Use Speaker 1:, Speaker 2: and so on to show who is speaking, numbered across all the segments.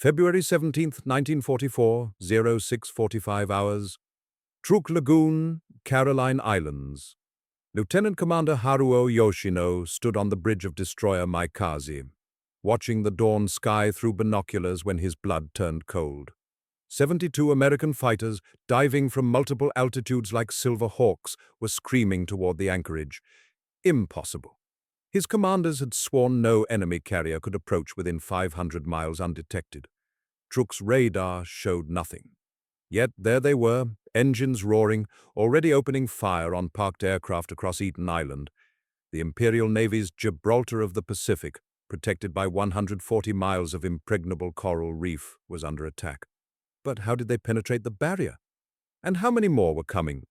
Speaker 1: February 17th, 1944, 06:45 hours. Truk Lagoon, Caroline Islands. Lieutenant Commander Haruo Yoshino stood on the bridge of destroyer Maikaze, watching the dawn sky through binoculars when his blood turned cold. 72 American fighters, diving from multiple altitudes like silver hawks, were screaming toward the anchorage. Impossible. His commanders had sworn no enemy carrier could approach within 500 miles undetected. Truk's radar showed nothing. Yet there they were, engines roaring, already opening fire on parked aircraft across Eten Island. The Imperial Navy's Gibraltar of the Pacific, protected by 140 miles of impregnable coral reef, was under attack. But how did they penetrate the barrier? And how many more were coming?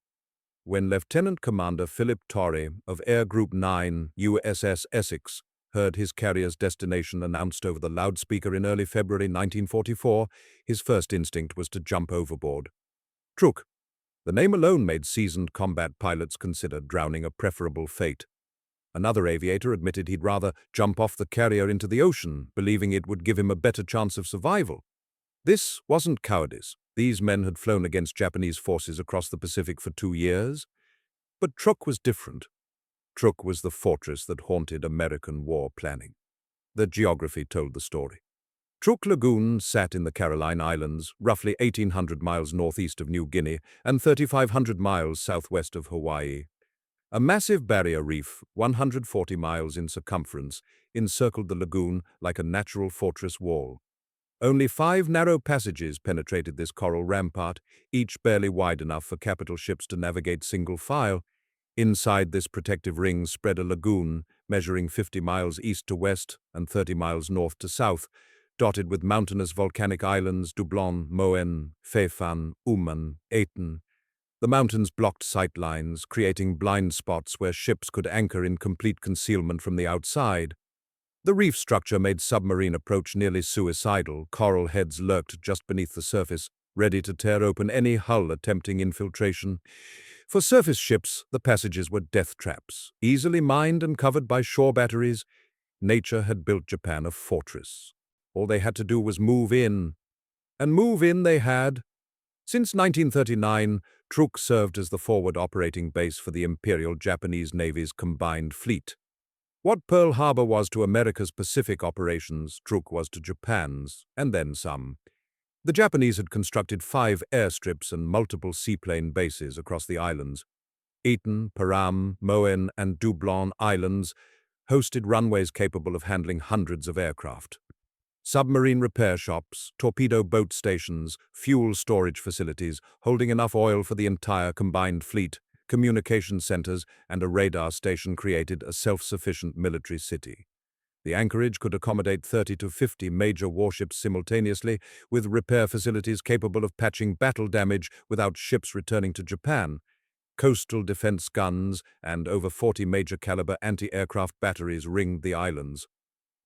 Speaker 1: When Lieutenant Commander Philip Torre of Air Group 9, USS Essex, heard his carrier's destination announced over the loudspeaker in early February 1944, his first instinct was to jump overboard. Truk. The name alone made seasoned combat pilots consider drowning a preferable fate. Another aviator admitted he'd rather jump off the carrier into the ocean, believing it would give him a better chance of survival. This wasn't cowardice. These men had flown against Japanese forces across the Pacific for 2 years. But Truk was different. Truk was the fortress that haunted American war planning. The geography told the story. Truk Lagoon sat in the Caroline Islands, roughly 1,800 miles northeast of New Guinea and 3,500 miles southwest of Hawaii. A massive barrier reef, 140 miles in circumference, encircled the lagoon like a natural fortress wall. Only 5 narrow passages penetrated this coral rampart, each barely wide enough for capital ships to navigate single file. Inside this protective ring spread a lagoon, measuring 50 miles east to west and 30 miles north to south, dotted with mountainous volcanic islands Dublon, Moen, Phaefan, Uman, Eten. The mountains blocked sight lines, creating blind spots where ships could anchor in complete concealment from the outside. The reef structure made submarine approach nearly suicidal. Coral heads lurked just beneath the surface, ready to tear open any hull attempting infiltration. For surface ships, the passages were death traps, easily mined and covered by shore batteries. Nature had built Japan a fortress. All they had to do was move in. And move in they had. Since 1939, Truk served as the forward operating base for the Imperial Japanese Navy's combined fleet. What Pearl Harbor was to America's Pacific operations, Truk was to Japan's, and then some. The Japanese had constructed 5 airstrips and multiple seaplane bases across the islands. Eten, Param, Moen, and Dublon Islands hosted runways capable of handling hundreds of aircraft. Submarine repair shops, torpedo boat stations, fuel storage facilities holding enough oil for the entire combined fleet, communication centers, and a radar station created a self-sufficient military city. The anchorage could accommodate 30 to 50 major warships simultaneously, with repair facilities capable of patching battle damage without ships returning to Japan. Coastal defense guns and over 40 major-caliber anti-aircraft batteries ringed the islands.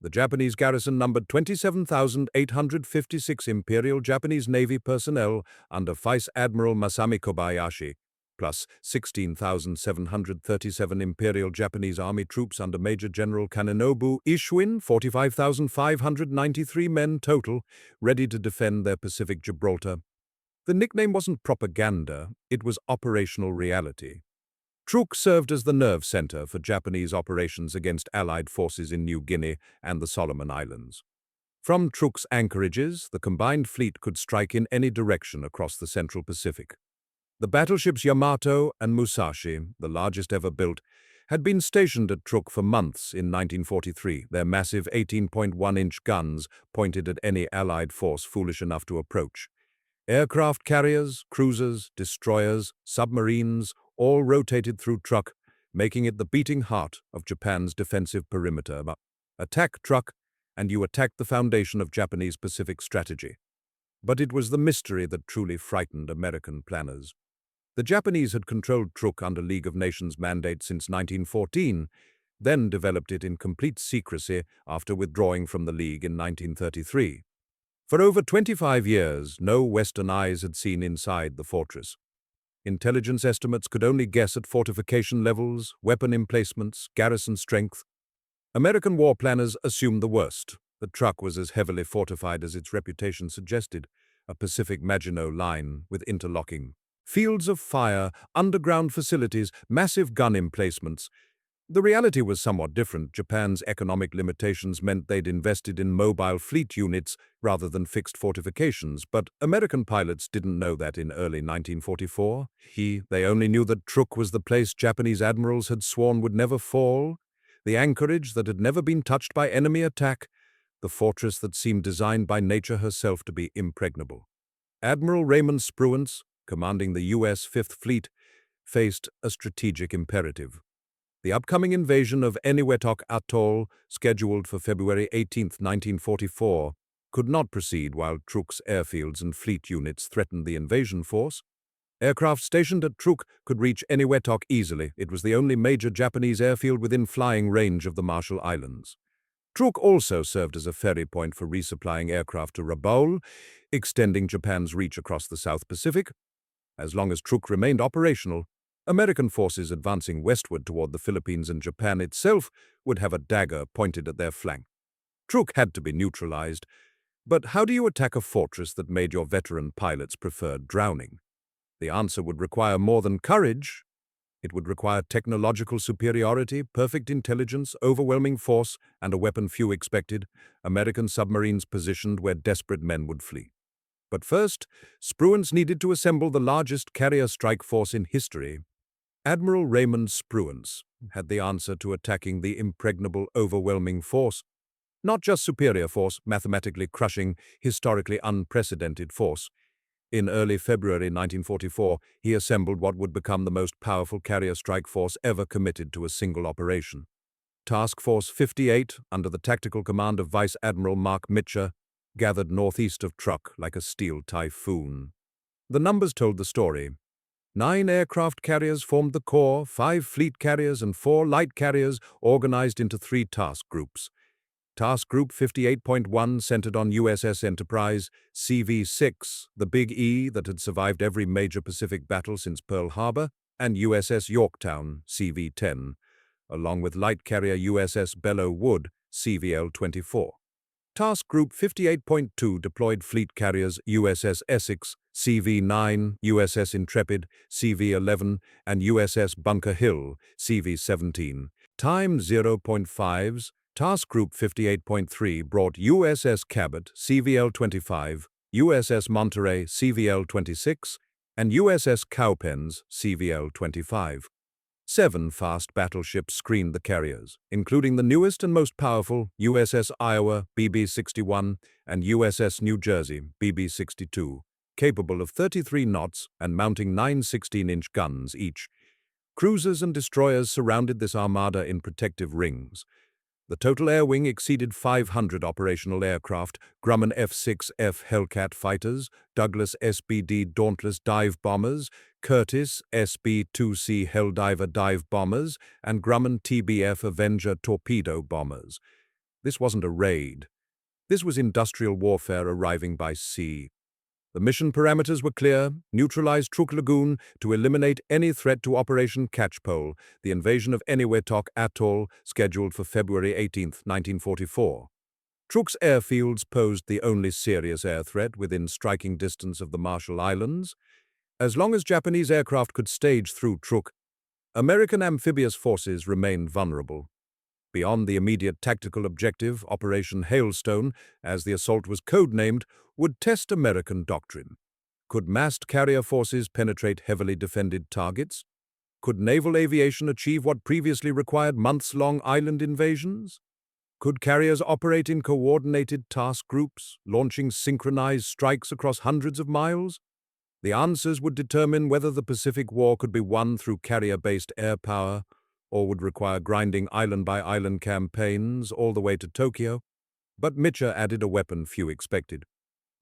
Speaker 1: The Japanese garrison numbered 27,856 Imperial Japanese Navy personnel under Vice Admiral Masami Kobayashi, plus 16,737 Imperial Japanese Army troops under Major General Kanenobu Ishwin, 45,593 men total, ready to defend their Pacific Gibraltar. The nickname wasn't propaganda, it was operational reality. Truk served as the nerve center for Japanese operations against Allied forces in New Guinea and the Solomon Islands. From Truk's anchorages, the combined fleet could strike in any direction across the Central Pacific. The battleships Yamato and Musashi, the largest ever built, had been stationed at Truk for months in 1943, their massive 18.1-inch guns pointed at any Allied force foolish enough to approach. Aircraft carriers, cruisers, destroyers, submarines, all rotated through Truk, making it the beating heart of Japan's defensive perimeter. Attack Truk, and you attacked the foundation of Japanese Pacific strategy. But it was the mystery that truly frightened American planners. The Japanese had controlled Truk under League of Nations mandate since 1914, then developed it in complete secrecy after withdrawing from the League in 1933. For over 25 years, no Western eyes had seen inside the fortress. Intelligence estimates could only guess at fortification levels, weapon emplacements, garrison strength. American war planners assumed the worst. The Truk was as heavily fortified as its reputation suggested, a Pacific Maginot Line with interlocking fields of fire, underground facilities, massive gun emplacements. The reality was somewhat different. Japan's economic limitations meant they'd invested in mobile fleet units rather than fixed fortifications, but American pilots didn't know that in early 1944. They only knew that Truk was the place Japanese admirals had sworn would never fall, the anchorage that had never been touched by enemy attack, the fortress that seemed designed by nature herself to be impregnable. Admiral Raymond Spruance, commanding the U.S. Fifth Fleet, faced a strategic imperative. The upcoming invasion of Eniwetok Atoll, scheduled for February 18, 1944, could not proceed while Truk's airfields and fleet units threatened the invasion force. Aircraft stationed at Truk could reach Eniwetok easily. It was the only major Japanese airfield within flying range of the Marshall Islands. Truk also served as a ferry point for resupplying aircraft to Rabaul, extending Japan's reach across the South Pacific. As long as Truk remained operational, American forces advancing westward toward the Philippines and Japan itself would have a dagger pointed at their flank. Truk had to be neutralized, but how do you attack a fortress that made your veteran pilots prefer drowning? The answer would require more than courage. It would require technological superiority, perfect intelligence, overwhelming force, and a weapon few expected, American submarines positioned where desperate men would flee. But first, Spruance needed to assemble the largest carrier strike force in history. Admiral Raymond Spruance had the answer to attacking the impregnable, overwhelming force. Not just superior force, mathematically crushing, historically unprecedented force. In early February 1944, he assembled what would become the most powerful carrier strike force ever committed to a single operation. Task Force 58, under the tactical command of Vice Admiral Mark Mitcher, gathered northeast of Truk like a steel typhoon. The numbers told the story. 9 aircraft carriers formed the core, 5 fleet carriers and 4 light carriers organized into 3 task groups. Task Group 58.1 centered on USS Enterprise, CV-6, the Big E that had survived every major Pacific battle since Pearl Harbor, and USS Yorktown, CV-10, along with light carrier USS Belleau Wood, CVL-24. Task Group 58.2 deployed fleet carriers USS Essex, CV-9, USS Intrepid, CV-11, and USS Bunker Hill, CV-17. Time 0.5s, Task Group 58.3 brought USS Cabot, CVL-25, USS Monterey, CVL-26, and USS Cowpens, CVL-25. 7 fast battleships screened the carriers, including the newest and most powerful USS Iowa, BB-61, and USS New Jersey, BB-62, capable of 33 knots and mounting 9 16-inch guns each. Cruisers and destroyers surrounded this armada in protective rings. The total air wing exceeded 500 operational aircraft, Grumman F-6F Hellcat fighters, Douglas SBD Dauntless dive bombers, Curtiss SB-2C Helldiver dive bombers, and Grumman TBF Avenger torpedo bombers. This wasn't a raid. This was industrial warfare arriving by sea. The mission parameters were clear: neutralize Truk Lagoon to eliminate any threat to Operation Catchpole, the invasion of Eniwetok Atoll, scheduled for February 18, 1944. Truk's airfields posed the only serious air threat within striking distance of the Marshall Islands. As long as Japanese aircraft could stage through Truk, American amphibious forces remained vulnerable. Beyond the immediate tactical objective, Operation Hailstone, as the assault was codenamed, would test American doctrine. Could massed carrier forces penetrate heavily defended targets? Could naval aviation achieve what previously required months-long island invasions? Could carriers operate in coordinated task groups, launching synchronized strikes across hundreds of miles? The answers would determine whether the Pacific War could be won through carrier-based air power, or would require grinding island-by-island campaigns all the way to Tokyo. But Mitcher added a weapon few expected.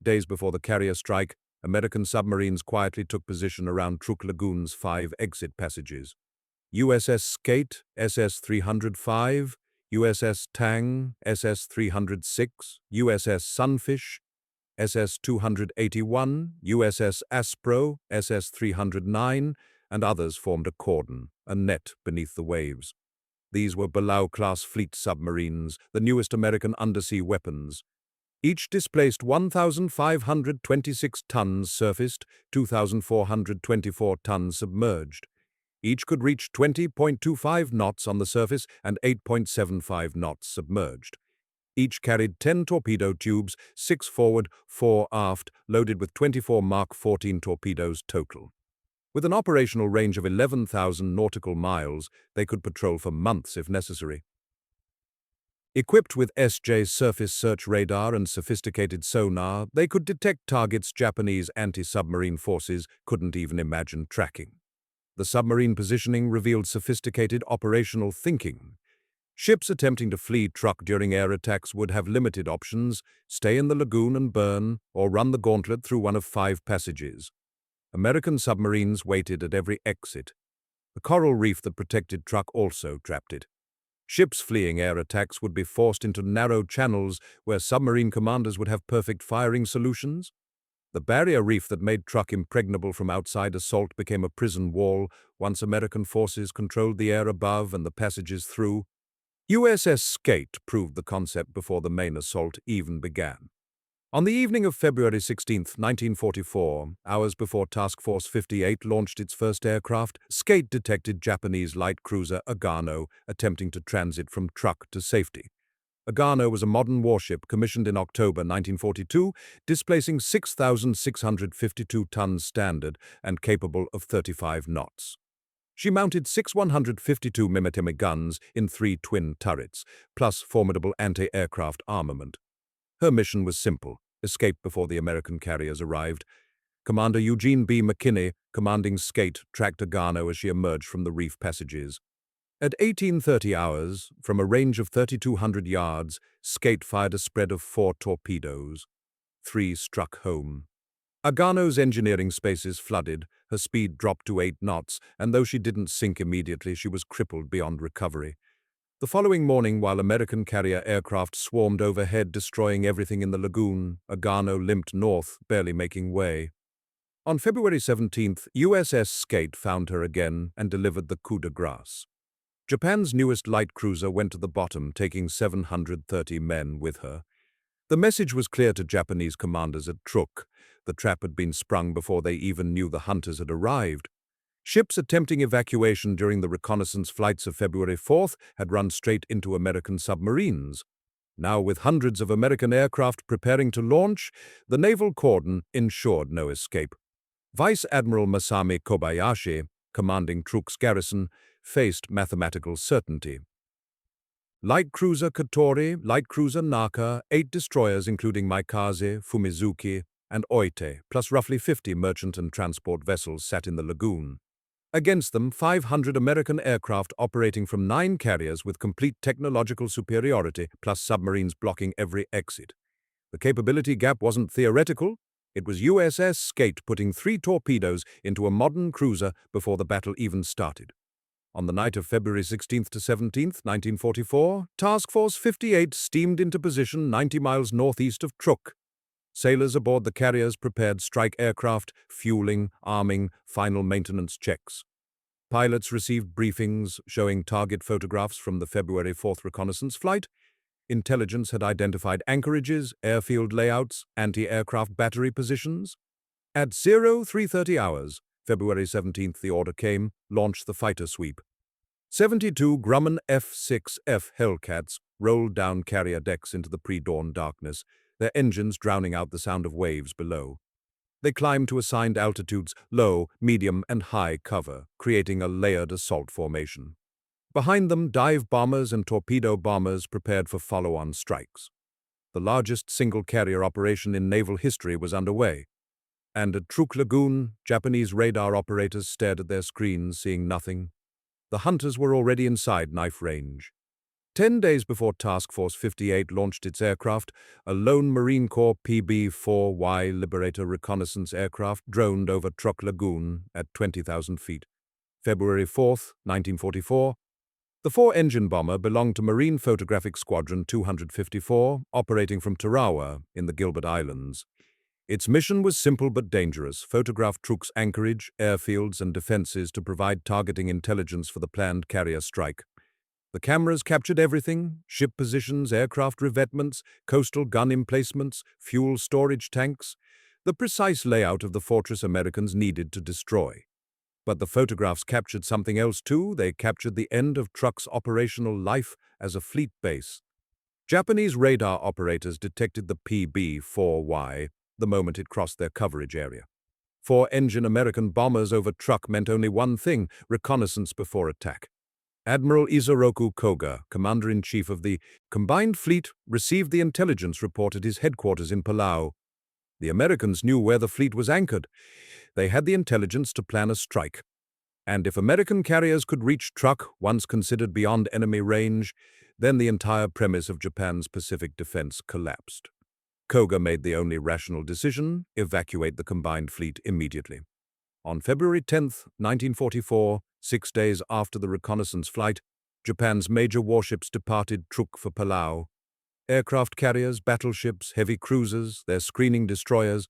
Speaker 1: Days before the carrier strike, American submarines quietly took position around Truk Lagoon's 5 exit passages. USS Skate, SS-305, USS Tang, SS-306, USS Sunfish, SS-281, USS Aspro, SS-309, and others formed a cordon, a net beneath the waves. These were Belau-class fleet submarines, the newest American undersea weapons. Each displaced 1,526 tons surfaced, 2,424 tons submerged. Each could reach 20.25 knots on the surface and 8.75 knots submerged. Each carried 10 torpedo tubes, 6 forward, 4 aft, loaded with 24 Mark 14 torpedoes total. With an operational range of 11,000 nautical miles, they could patrol for months if necessary. Equipped with SJ surface search radar and sophisticated sonar, they could detect targets Japanese anti-submarine forces couldn't even imagine tracking. The submarine positioning revealed sophisticated operational thinking. Ships attempting to flee Truk during air attacks would have limited options: stay in the lagoon and burn, or run the gauntlet through one of 5 passages. American submarines waited at every exit. The coral reef that protected Truk also trapped it. Ships fleeing air attacks would be forced into narrow channels where submarine commanders would have perfect firing solutions. The barrier reef that made Truk impregnable from outside assault became a prison wall once American forces controlled the air above and the passages through. USS Skate proved the concept before the main assault even began. On the evening of February 16, 1944, hours before Task Force 58 launched its first aircraft, Skate detected Japanese light cruiser Agano attempting to transit from Truk to safety. Agano was a modern warship commissioned in October 1942, displacing 6,652 tons standard and capable of 35 knots. She mounted 6 152mm guns in 3 twin turrets, plus formidable anti-aircraft armament. Her mission was simple: escape before the American carriers arrived. Commander Eugene B. McKinney, commanding Skate, tracked Agano as she emerged from the reef passages. At 18:30 hours, from a range of 3,200 yards, Skate fired a spread of 4 torpedoes. 3 struck home. Agano's engineering spaces flooded, her speed dropped to 8 knots, and though she didn't sink immediately, she was crippled beyond recovery. The following morning, while American carrier aircraft swarmed overhead, destroying everything in the lagoon, Agano limped north, barely making way. On February 17th, USS Skate found her again and delivered the coup de grace. Japan's newest light cruiser went to the bottom, taking 730 men with her. The message was clear to Japanese commanders at Truk. The trap had been sprung before they even knew the hunters had arrived. Ships attempting evacuation during the reconnaissance flights of February 4th had run straight into American submarines. Now, with hundreds of American aircraft preparing to launch, the naval cordon ensured no escape. Vice Admiral Masami Kobayashi, commanding Truk's garrison, faced mathematical certainty. Light cruiser Katori, light cruiser Naka, 8 destroyers including Maikaze, Fumizuki, and Oite, plus roughly 50 merchant and transport vessels sat in the lagoon. Against them, 500 American aircraft operating from 9 carriers with complete technological superiority, plus submarines blocking every exit. The capability gap wasn't theoretical. It was USS Skate putting 3 torpedoes into a modern cruiser before the battle even started. On the night of February 16th to 17th, 1944, Task Force 58 steamed into position 90 miles northeast of Truk. Sailors aboard the carriers prepared strike aircraft, fueling, arming, final maintenance checks. Pilots received briefings showing target photographs from the February 4th reconnaissance flight. Intelligence had identified anchorages, airfield layouts, anti-aircraft battery positions. At 0330 hours, February 17th, the order came: launch the fighter sweep. 72 Grumman F-6F Hellcats rolled down carrier decks into the pre-dawn darkness, their engines drowning out the sound of waves below. They climbed to assigned altitudes: low, medium, and high cover, creating a layered assault formation. Behind them, dive bombers and torpedo bombers prepared for follow-on strikes. The largest single carrier operation in naval history was underway. And at Truk Lagoon, Japanese radar operators stared at their screens, seeing nothing. The hunters were already inside knife range. 10 days before Task Force 58 launched its aircraft, a lone Marine Corps PB-4Y Liberator reconnaissance aircraft droned over Truk Lagoon at 20,000 feet. February 4th, 1944. The 4-engine bomber belonged to Marine Photographic Squadron 254, operating from Tarawa in the Gilbert Islands. Its mission was simple but dangerous: photograph Truk's anchorage, airfields, and defenses to provide targeting intelligence for the planned carrier strike. The cameras captured everything: ship positions, aircraft revetments, coastal gun emplacements, fuel storage tanks, the precise layout of the fortress Americans needed to destroy. But the photographs captured something else too. They captured the end of Truk's operational life as a fleet base. Japanese radar operators detected the PB-4Y the moment it crossed their coverage area. Four-engine American bombers over Truk meant only one thing: reconnaissance before attack. Admiral Isoroku Koga, Commander-in-Chief of the Combined Fleet, received the intelligence report at his headquarters in Palau. The Americans knew where the fleet was anchored. They had the intelligence to plan a strike. And if American carriers could reach Truk, once considered beyond enemy range, then the entire premise of Japan's Pacific defense collapsed. Koga made the only rational decision: evacuate the combined fleet immediately. On February 10, 1944, 6 days after the reconnaissance flight, Japan's major warships departed Truk for Palau. Aircraft carriers, battleships, heavy cruisers, their screening destroyers,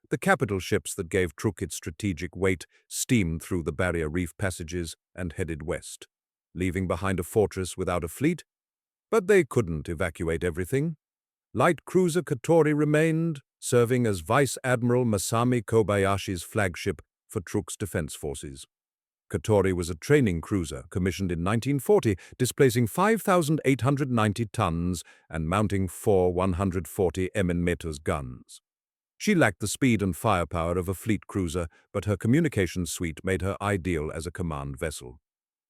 Speaker 1: the capital ships that gave Truk its strategic weight, steamed through the barrier reef passages and headed west, leaving behind a fortress without a fleet. But they couldn't evacuate everything. Light cruiser Katori remained, serving as Vice Admiral Masami Kobayashi's flagship for Truk's defense forces. Katori was a training cruiser commissioned in 1940, displacing 5,890 tons and mounting four 140 mm guns. She lacked the speed and firepower of a fleet cruiser, but her communications suite made her ideal as a command vessel.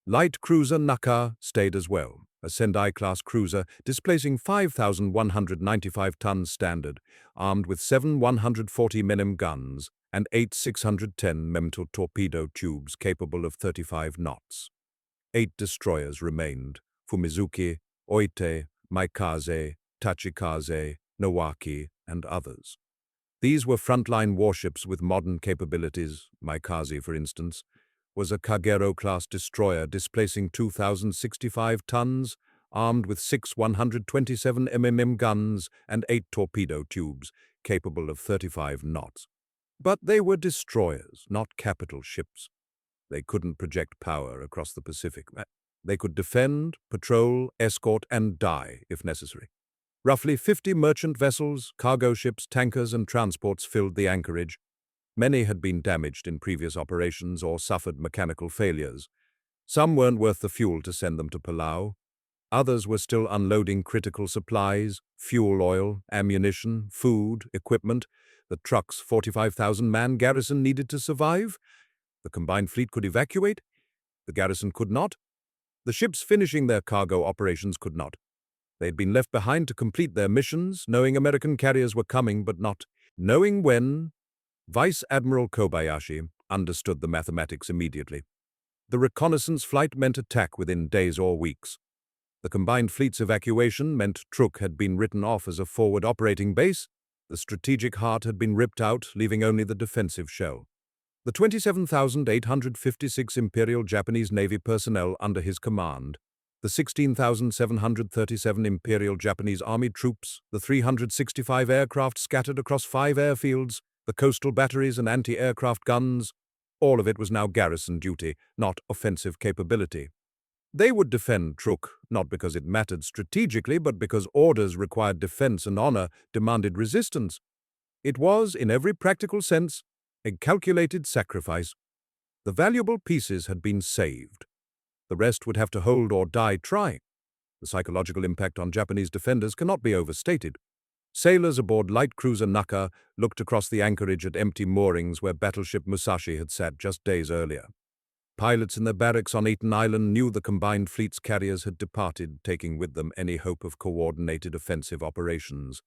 Speaker 1: Light cruiser Naka stayed as well, a Sendai-class cruiser displacing 5,195 tons standard, armed with seven 140 mm guns and eight 610 mm torpedo tubes capable of 35 knots. 8 destroyers remained: Fumizuki, Oite, Maikaze, Tachikaze, Nawaki, and others. These were frontline warships with modern capabilities. Maikaze, for instance, was a Kagero-class destroyer displacing 2,065 tons, armed with six 127 mm guns and 8 torpedo tubes, capable of 35 knots. But they were destroyers, not capital ships. They couldn't project power across the Pacific. They could defend, patrol, escort, and die if necessary. Roughly 50 merchant vessels, cargo ships, tankers, and transports filled the anchorage. Many had been damaged in previous operations or suffered mechanical failures. Some weren't worth the fuel to send them to Palau. Others were still unloading critical supplies: fuel oil, ammunition, food, equipment that Truk's 45,000-man garrison needed to survive. The combined fleet could evacuate. The garrison could not. The ships finishing their cargo operations could not. They had been left behind to complete their missions, knowing American carriers were coming, but not knowing when. Vice Admiral Kobayashi understood the mathematics immediately. The reconnaissance flight meant attack within days or weeks. The combined fleet's evacuation meant Truk had been written off as a forward operating base. The strategic heart had been ripped out, leaving only the defensive shell. The 27,856 Imperial Japanese Navy personnel under his command, the 16,737 Imperial Japanese Army troops, the 365 aircraft scattered across 5 airfields, the coastal batteries and anti-aircraft guns, all of it was now garrison duty, not offensive capability. They would defend Truk, not because it mattered strategically, but because orders required defense and honor demanded resistance. It was, in every practical sense, a calculated sacrifice. The valuable pieces had been saved. The rest would have to hold or die trying. The psychological impact on Japanese defenders cannot be overstated. Sailors aboard light cruiser Naka looked across the anchorage at empty moorings where battleship Musashi had sat just days earlier. Pilots in their barracks on Eten Island knew the combined fleet's carriers had departed, taking with them any hope of coordinated offensive operations.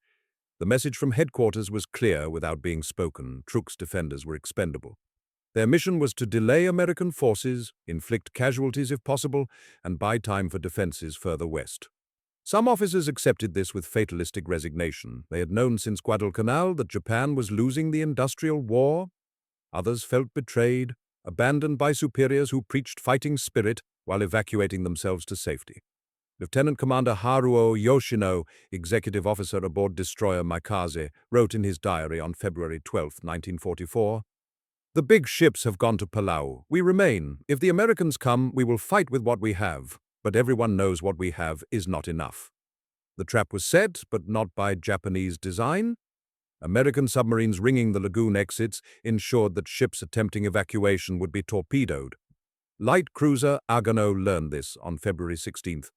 Speaker 1: The message from headquarters was clear without being spoken: Truk's defenders were expendable. Their mission was to delay American forces, inflict casualties if possible, and buy time for defenses further west. Some officers accepted this with fatalistic resignation. They had known since Guadalcanal that Japan was losing the industrial war. Others felt betrayed, abandoned by superiors who preached fighting spirit while evacuating themselves to safety. Lieutenant Commander Haruo Yoshino, executive officer aboard destroyer Maikaze, wrote in his diary on February 12, 1944, "The big ships have gone to Palau. We remain. If the Americans come, we will fight with what we have. But everyone knows what we have is not enough. The trap was set, but not by Japanese design. American submarines ringing the lagoon exits ensured that ships attempting evacuation would be torpedoed. Light cruiser Agano learned this on February 16th,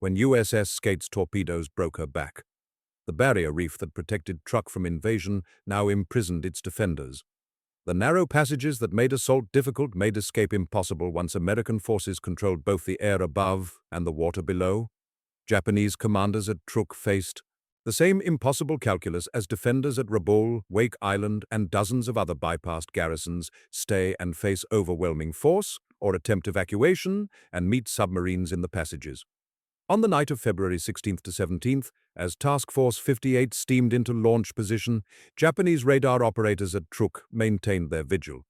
Speaker 1: when USS Skate's torpedoes broke her back. The barrier reef that protected Truk from invasion now imprisoned its defenders. The narrow passages that made assault difficult made escape impossible once American forces controlled both the air above and the water below. Japanese commanders at Truk faced the same impossible calculus as defenders at Rabaul, Wake Island, and dozens of other bypassed garrisons: stay and face overwhelming force, or attempt evacuation and meet submarines in the passages. On the night of February 16th to 17th, as Task Force 58 steamed into launch position, Japanese radar operators at Truk maintained their vigil.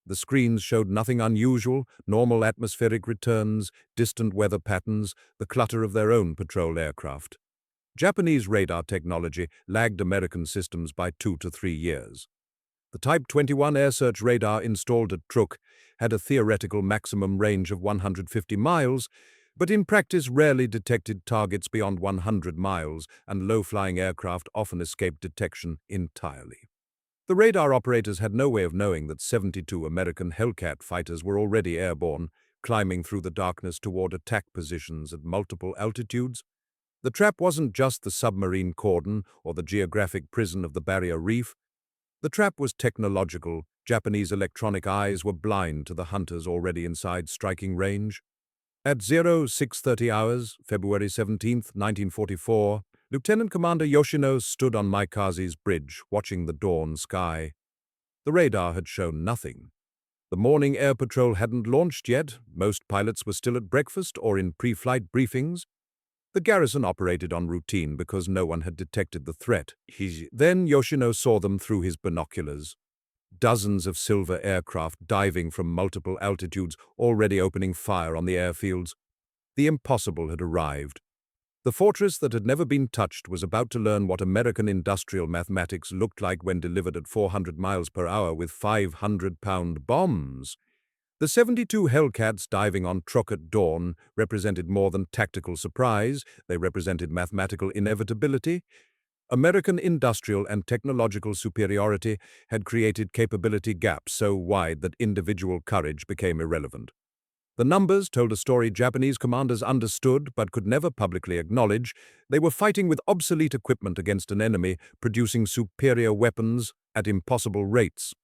Speaker 1: The screens showed nothing unusual: normal atmospheric returns, distant weather patterns, the clutter of their own patrol aircraft. Japanese radar technology lagged American systems by 2 to 3 years. The Type 21 air search radar installed at Truk had a theoretical maximum range of 150 miles, but in practice rarely detected targets beyond 100 miles, and low-flying aircraft often escaped detection entirely. The radar operators had no way of knowing that 72 American Hellcat fighters were already airborne, climbing through the darkness toward attack positions at multiple altitudes. The trap wasn't just the submarine cordon or the geographic prison of the barrier reef. The trap was technological. Japanese electronic eyes were blind to the hunters already inside striking range. At 0630 hours, February 17, 1944, Lieutenant Commander Yoshino stood on Maikaze's bridge, watching the dawn sky. The radar had shown nothing. The morning air patrol hadn't launched yet. Most pilots were still at breakfast or in pre-flight briefings. The garrison operated on routine because no one had detected the threat. Then Yoshino saw them through his binoculars. Dozens of silver aircraft diving from multiple altitudes, already opening fire on the airfields. The impossible had arrived. The fortress that had never been touched was about to learn what American industrial mathematics looked like when delivered at 400 miles per hour with 500-pound bombs. The 72 Hellcats diving on Truk at dawn represented more than tactical surprise. They represented mathematical inevitability. American industrial and technological superiority had created capability gaps so wide that individual courage became irrelevant. The numbers told a story Japanese commanders understood but could never publicly acknowledge. They were fighting with obsolete equipment against an enemy producing superior weapons at impossible rates.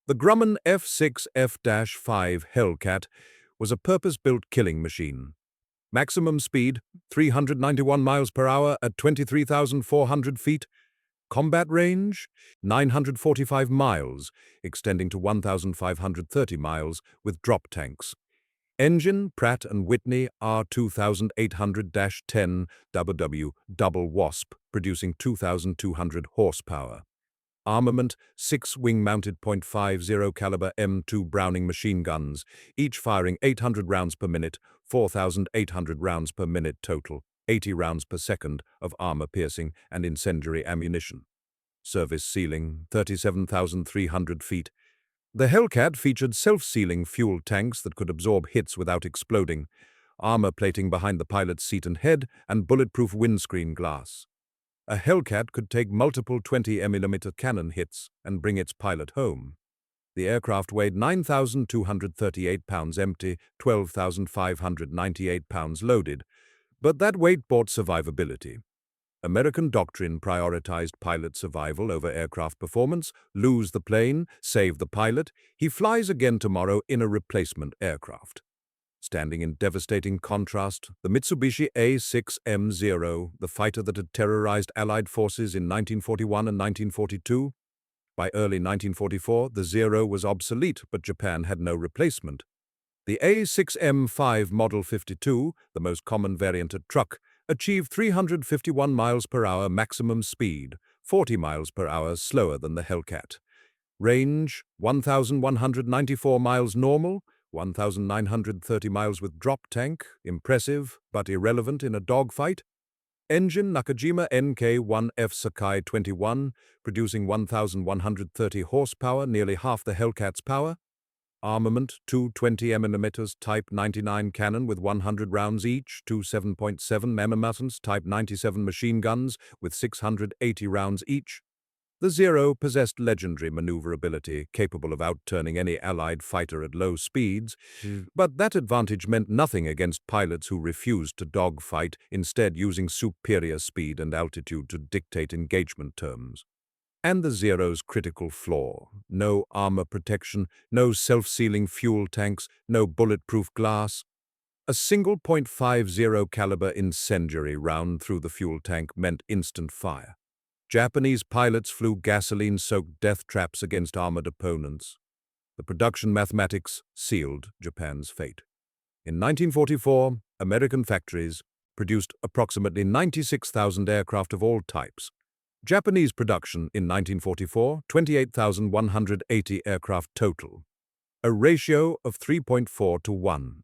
Speaker 1: The Grumman F6F-5 Hellcat was a purpose-built killing machine. Maximum speed, 391 miles per hour at 23,400 feet. Combat range, 945 miles, extending to 1,530 miles with drop tanks. Engine, Pratt & Whitney R2800-10 WW Double Wasp, producing 2,200 horsepower. Armament, 6 wing-mounted .50 caliber M2 Browning machine guns, each firing 800 rounds per minute, 4,800 rounds per minute total, 80 rounds per second of armor-piercing and incendiary ammunition. Service ceiling, 37,300 feet. The Hellcat featured self-sealing fuel tanks that could absorb hits without exploding, armor plating behind the pilot's seat and head, and bulletproof windscreen glass. A Hellcat could take multiple 20mm cannon hits and bring its pilot home. The aircraft weighed 9,238 pounds empty, 12,598 pounds loaded, but that weight brought survivability. American doctrine prioritized pilot survival over aircraft performance. Lose the plane, save the pilot. He flies again tomorrow in a replacement aircraft. Standing in devastating contrast, the Mitsubishi A6M0, the fighter that had terrorized Allied forces in 1941 and 1942. By early 1944, the Zero was obsolete, but Japan had no replacement. The A6M5 Model 52, the most common variant at Truk, achieved 351 miles per hour maximum speed, 40 miles per hour slower than the Hellcat. Range, 1,194 miles normal, 1,930 miles with drop tank, impressive but irrelevant in a dogfight. Engine, Nakajima NK-1F Sakai 21, producing 1,130 horsepower, nearly half the Hellcat's power. Armament, two 20mm Type 99 cannon with 100 rounds each, two 7.7mm Type 97 machine guns with 680 rounds each. The Zero possessed legendary maneuverability, capable of outturning any Allied fighter at low speeds, but that advantage meant nothing against pilots who refused to dogfight, instead using superior speed and altitude to dictate engagement terms. And the Zero's critical flaw: no armor protection, no self-sealing fuel tanks, no bulletproof glass. A single .50 caliber incendiary round through the fuel tank meant instant fire. Japanese pilots flew gasoline-soaked death traps against armored opponents. The production mathematics sealed Japan's fate. In 1944, American factories produced approximately 96,000 aircraft of all types. Japanese production in 1944, 28,180 aircraft total, a ratio of 3.4 to 1.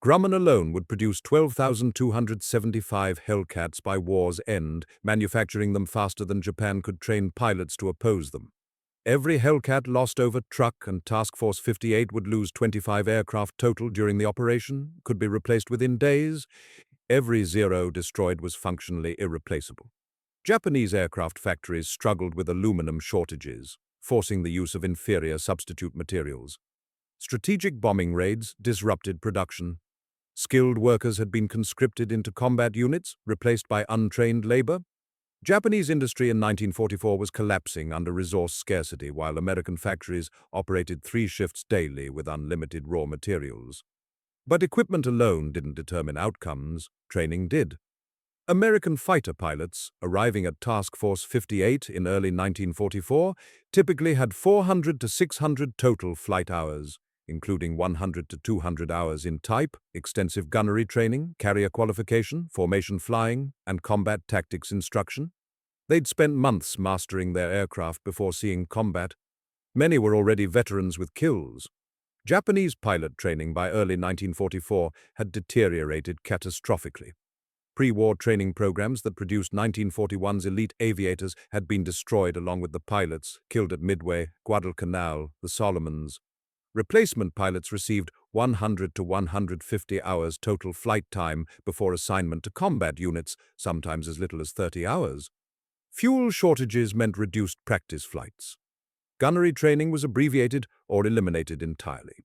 Speaker 1: Grumman alone would produce 12,275 Hellcats by war's end, manufacturing them faster than Japan could train pilots to oppose them. Every Hellcat lost over Truk and Task Force 58 would lose 25 aircraft total during the operation, could be replaced within days. Every Zero destroyed was functionally irreplaceable. Japanese aircraft factories struggled with aluminum shortages, forcing the use of inferior substitute materials. Strategic bombing raids disrupted production. Skilled workers had been conscripted into combat units, replaced by untrained labor. Japanese industry in 1944 was collapsing under resource scarcity, while American factories operated 3 shifts daily with unlimited raw materials. But equipment alone didn't determine outcomes, training did. American fighter pilots, arriving at Task Force 58 in early 1944, typically had 400 to 600 total flight hours, including 100 to 200 hours in type, extensive gunnery training, carrier qualification, formation flying, and combat tactics instruction. They'd spent months mastering their aircraft before seeing combat. Many were already veterans with kills. Japanese pilot training by early 1944 had deteriorated catastrophically. Pre-war training programs that produced 1941's elite aviators had been destroyed along with the pilots, killed at Midway, Guadalcanal, the Solomons. Replacement pilots received 100 to 150 hours total flight time before assignment to combat units, sometimes as little as 30 hours. Fuel shortages meant reduced practice flights. Gunnery training was abbreviated or eliminated entirely.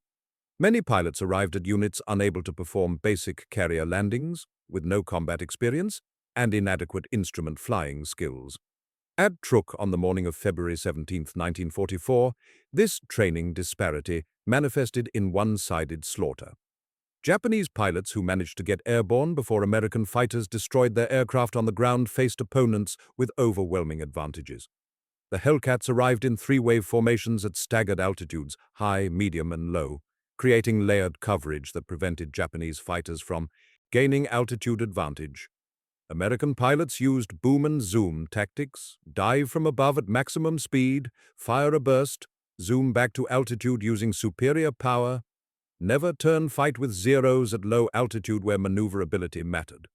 Speaker 1: Many pilots arrived at units unable to perform basic carrier landings, with no combat experience and inadequate instrument flying skills. At Truk on the morning of February 17, 1944, this training disparity manifested in one-sided slaughter. Japanese pilots who managed to get airborne before American fighters destroyed their aircraft on the ground faced opponents with overwhelming advantages. The Hellcats arrived in 3-wave formations at staggered altitudes, high, medium, and low, creating layered coverage that prevented Japanese fighters from gaining altitude advantage. American pilots used boom and zoom tactics, dive from above at maximum speed, fire a burst, zoom back to altitude using superior power, never turn fight with Zeros at low altitude where maneuverability mattered.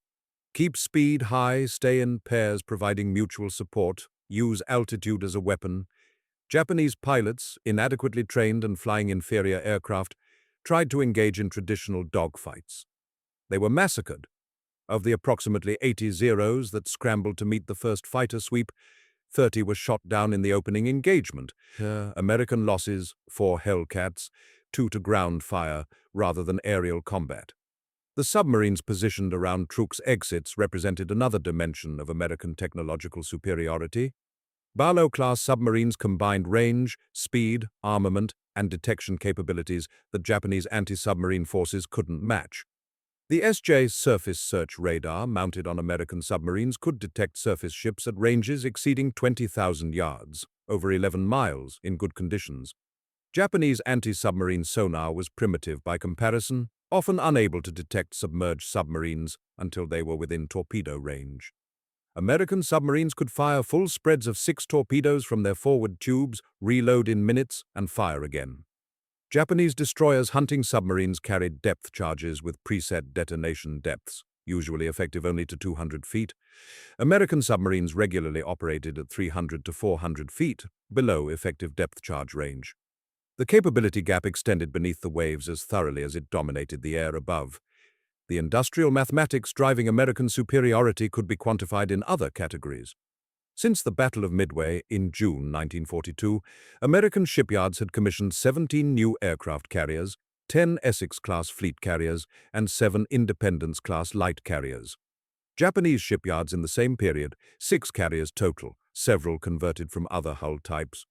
Speaker 1: Keep speed high, stay in pairs providing mutual support, use altitude as a weapon. Japanese pilots, inadequately trained and flying inferior aircraft, tried to engage in traditional dogfights. They were massacred. Of the approximately 80 Zeros that scrambled to meet the first fighter sweep, 30 were shot down in the opening engagement. American losses, 4 Hellcats, 2 to ground fire rather than aerial combat. The submarines positioned around Truk's exits represented another dimension of American technological superiority. Barlow-class submarines combined range, speed, armament, and detection capabilities that Japanese anti-submarine forces couldn't match. The SJ surface search radar mounted on American submarines could detect surface ships at ranges exceeding 20,000 yards, over 11 miles, in good conditions. Japanese anti-submarine sonar was primitive by comparison, often unable to detect submerged submarines until they were within torpedo range. American submarines could fire full spreads of 6 torpedoes from their forward tubes, reload in minutes, and fire again. Japanese destroyers hunting submarines carried depth charges with preset detonation depths, usually effective only to 200 feet. American submarines regularly operated at 300 to 400 feet, below effective depth charge range. The capability gap extended beneath the waves as thoroughly as it dominated the air above. The industrial mathematics driving American superiority could be quantified in other categories. Since the Battle of Midway in June 1942, American shipyards had commissioned 17 new aircraft carriers, 10 Essex-class fleet carriers, and 7 Independence-class light carriers. Japanese shipyards in the same period, 6 carriers total, several converted from other hull types.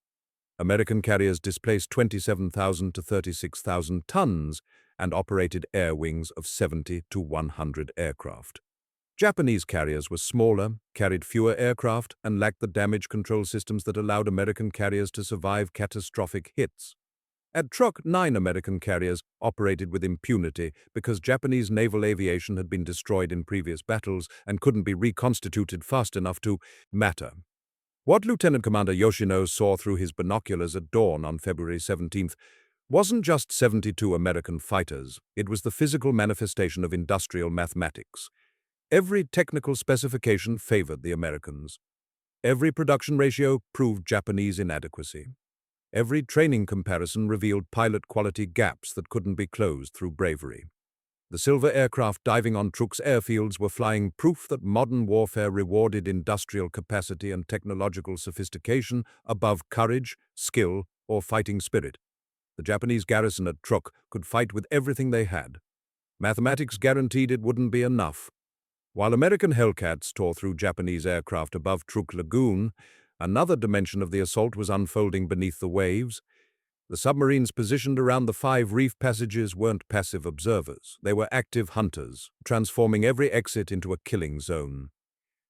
Speaker 1: American carriers displaced 27,000 to 36,000 tons and operated air wings of 70 to 100 aircraft. Japanese carriers were smaller, carried fewer aircraft, and lacked the damage control systems that allowed American carriers to survive catastrophic hits. At Truk, 9 American carriers operated with impunity because Japanese naval aviation had been destroyed in previous battles and couldn't be reconstituted fast enough to matter. What Lieutenant Commander Yoshino saw through his binoculars at dawn on February 17th wasn't just 72 American fighters, it was the physical manifestation of industrial mathematics. Every technical specification favored the Americans. Every production ratio proved Japanese inadequacy. Every training comparison revealed pilot quality gaps that couldn't be closed through bravery. The silver aircraft diving on Truk's airfields were flying proof that modern warfare rewarded industrial capacity and technological sophistication above courage, skill, or fighting spirit. The Japanese garrison at Truk could fight with everything they had. Mathematics guaranteed it wouldn't be enough. While American Hellcats tore through Japanese aircraft above Truk Lagoon, another dimension of the assault was unfolding beneath the waves. The submarines positioned around the 5 reef passages weren't passive observers. They were active hunters, transforming every exit into a killing zone.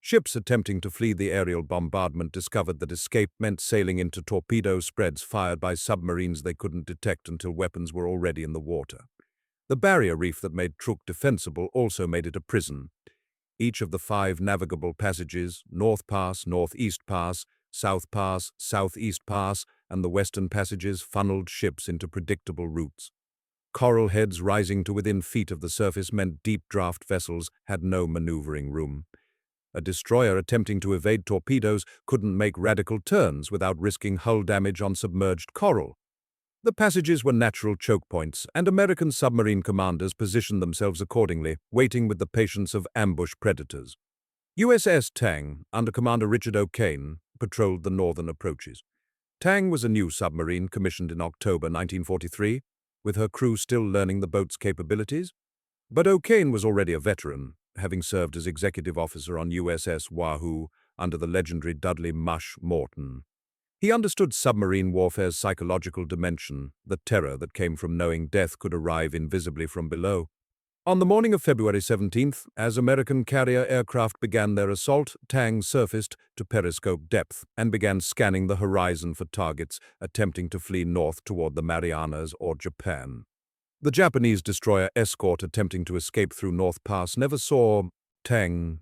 Speaker 1: Ships attempting to flee the aerial bombardment discovered that escape meant sailing into torpedo spreads fired by submarines they couldn't detect until weapons were already in the water. The barrier reef that made Truk defensible also made it a prison. Each of the 5 navigable passages, North Pass, Northeast Pass, South Pass, Southeast Pass, and the Western passages funneled ships into predictable routes. Coral heads rising to within feet of the surface meant deep-draft vessels had no maneuvering room. A destroyer attempting to evade torpedoes couldn't make radical turns without risking hull damage on submerged coral. The passages were natural choke points, and American submarine commanders positioned themselves accordingly, waiting with the patience of ambush predators. USS Tang, under Commander Richard O'Kane, patrolled the northern approaches. Tang was a new submarine commissioned in October 1943, with her crew still learning the boat's capabilities. But O'Kane was already a veteran, having served as executive officer on USS Wahoo under the legendary Dudley "Mush" Morton. He understood submarine warfare's psychological dimension, the terror that came from knowing death could arrive invisibly from below. On the morning of February 17th, as American carrier aircraft began their assault, Tang surfaced to periscope depth and began scanning the horizon for targets attempting to flee north toward the Marianas or Japan. The Japanese destroyer escort attempting to escape through North Pass never saw Tang.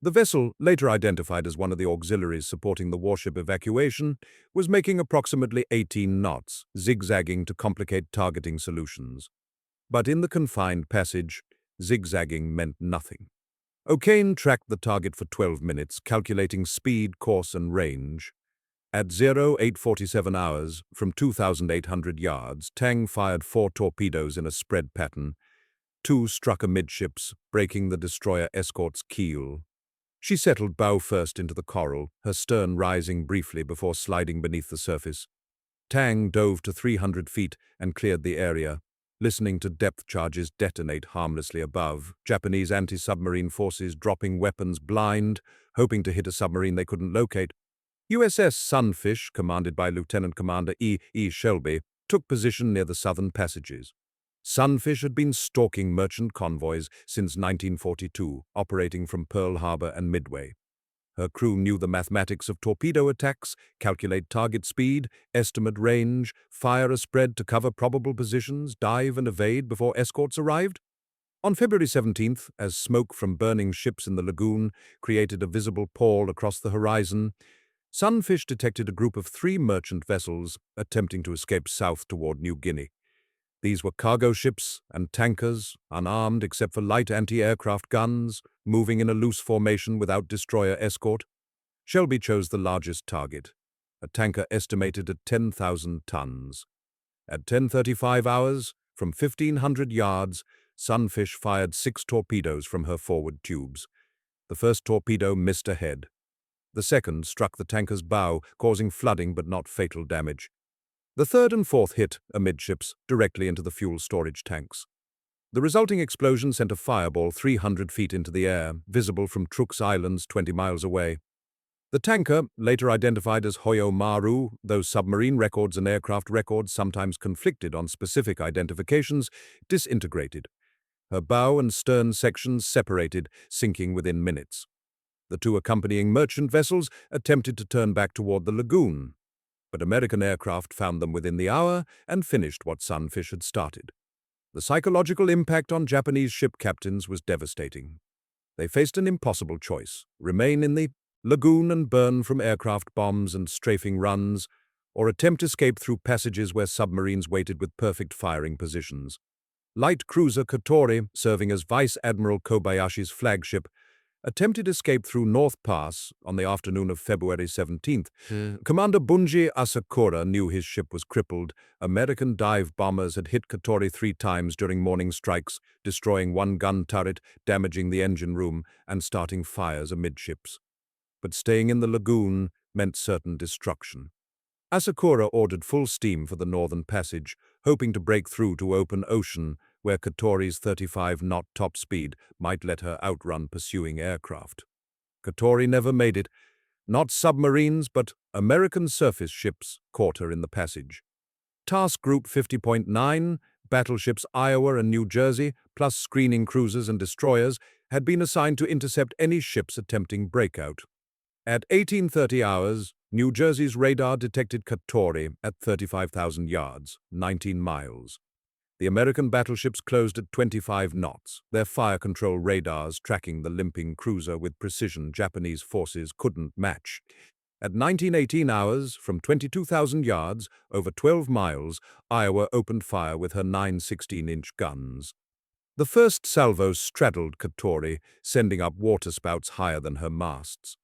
Speaker 1: The vessel, later identified as one of the auxiliaries supporting the warship evacuation, was making approximately 18 knots, zigzagging to complicate targeting solutions. But in the confined passage, zigzagging meant nothing. O'Kane tracked the target for 12 minutes, calculating speed, course, and range. At 0847 hours, from 2,800 yards, Tang fired 4 torpedoes in a spread pattern. 2 struck amidships, breaking the destroyer escort's keel. She settled bow first into the coral, her stern rising briefly before sliding beneath the surface. Tang dove to 300 feet and cleared the area, listening to depth charges detonate harmlessly above, Japanese anti-submarine forces dropping weapons blind, hoping to hit a submarine they couldn't locate. USS Sunfish, commanded by Lieutenant Commander E. Shelby, took position near the southern passages. Sunfish had been stalking merchant convoys since 1942, operating from Pearl Harbor and Midway. Her crew knew the mathematics of torpedo attacks, calculate target speed, estimate range, fire a spread to cover probable positions, dive and evade before escorts arrived. On February 17th, as smoke from burning ships in the lagoon created a visible pall across the horizon, Sunfish detected a group of 3 merchant vessels attempting to escape south toward New Guinea. These were cargo ships and tankers, unarmed except for light anti-aircraft guns, moving in a loose formation without destroyer escort. Shelby chose the largest target, a tanker estimated at 10,000 tons. At 10:35 hours, from 1,500 yards, Sunfish fired 6 torpedoes from her forward tubes. The first torpedo missed ahead. The second struck the tanker's bow, causing flooding but not fatal damage. The third and fourth hit, amidships, directly into the fuel storage tanks. The resulting explosion sent a fireball 300 feet into the air, visible from Truk Islands 20 miles away. The tanker, later identified as Hoyo Maru, though submarine records and aircraft records sometimes conflicted on specific identifications, disintegrated. Her bow and stern sections separated, sinking within minutes. The 2 accompanying merchant vessels attempted to turn back toward the lagoon, but American aircraft found them within the hour and finished what Sunfish had started. The psychological impact on Japanese ship captains was devastating. They faced an impossible choice: remain in the lagoon and burn from aircraft bombs and strafing runs, or attempt escape through passages where submarines waited with perfect firing positions. Light cruiser Katori, serving as Vice Admiral Kobayashi's flagship, attempted escape through North Pass on the afternoon of February 17th. Commander Bunji Asakura knew his ship was crippled. American dive bombers had hit Katori 3 times during morning strikes, destroying 1 gun turret, damaging the engine room, and starting fires amidships. But staying in the lagoon meant certain destruction. Asakura ordered full steam for the northern passage, hoping to break through to open ocean, where Katori's 35-knot top speed might let her outrun pursuing aircraft. Katori never made it. Not submarines, but American surface ships caught her in the passage. Task Group 50.9, battleships Iowa and New Jersey, plus screening cruisers and destroyers, had been assigned to intercept any ships attempting breakout. At 18:30 hours, New Jersey's radar detected Katori at 35,000 yards, 19 miles. The American battleships closed at 25 knots, their fire control radars tracking the limping cruiser with precision Japanese forces couldn't match. At 19:18 hours, from 22,000 yards, over 12 miles, Iowa opened fire with her 9 16-inch guns. The first salvo straddled Katori, sending up waterspouts higher than her masts.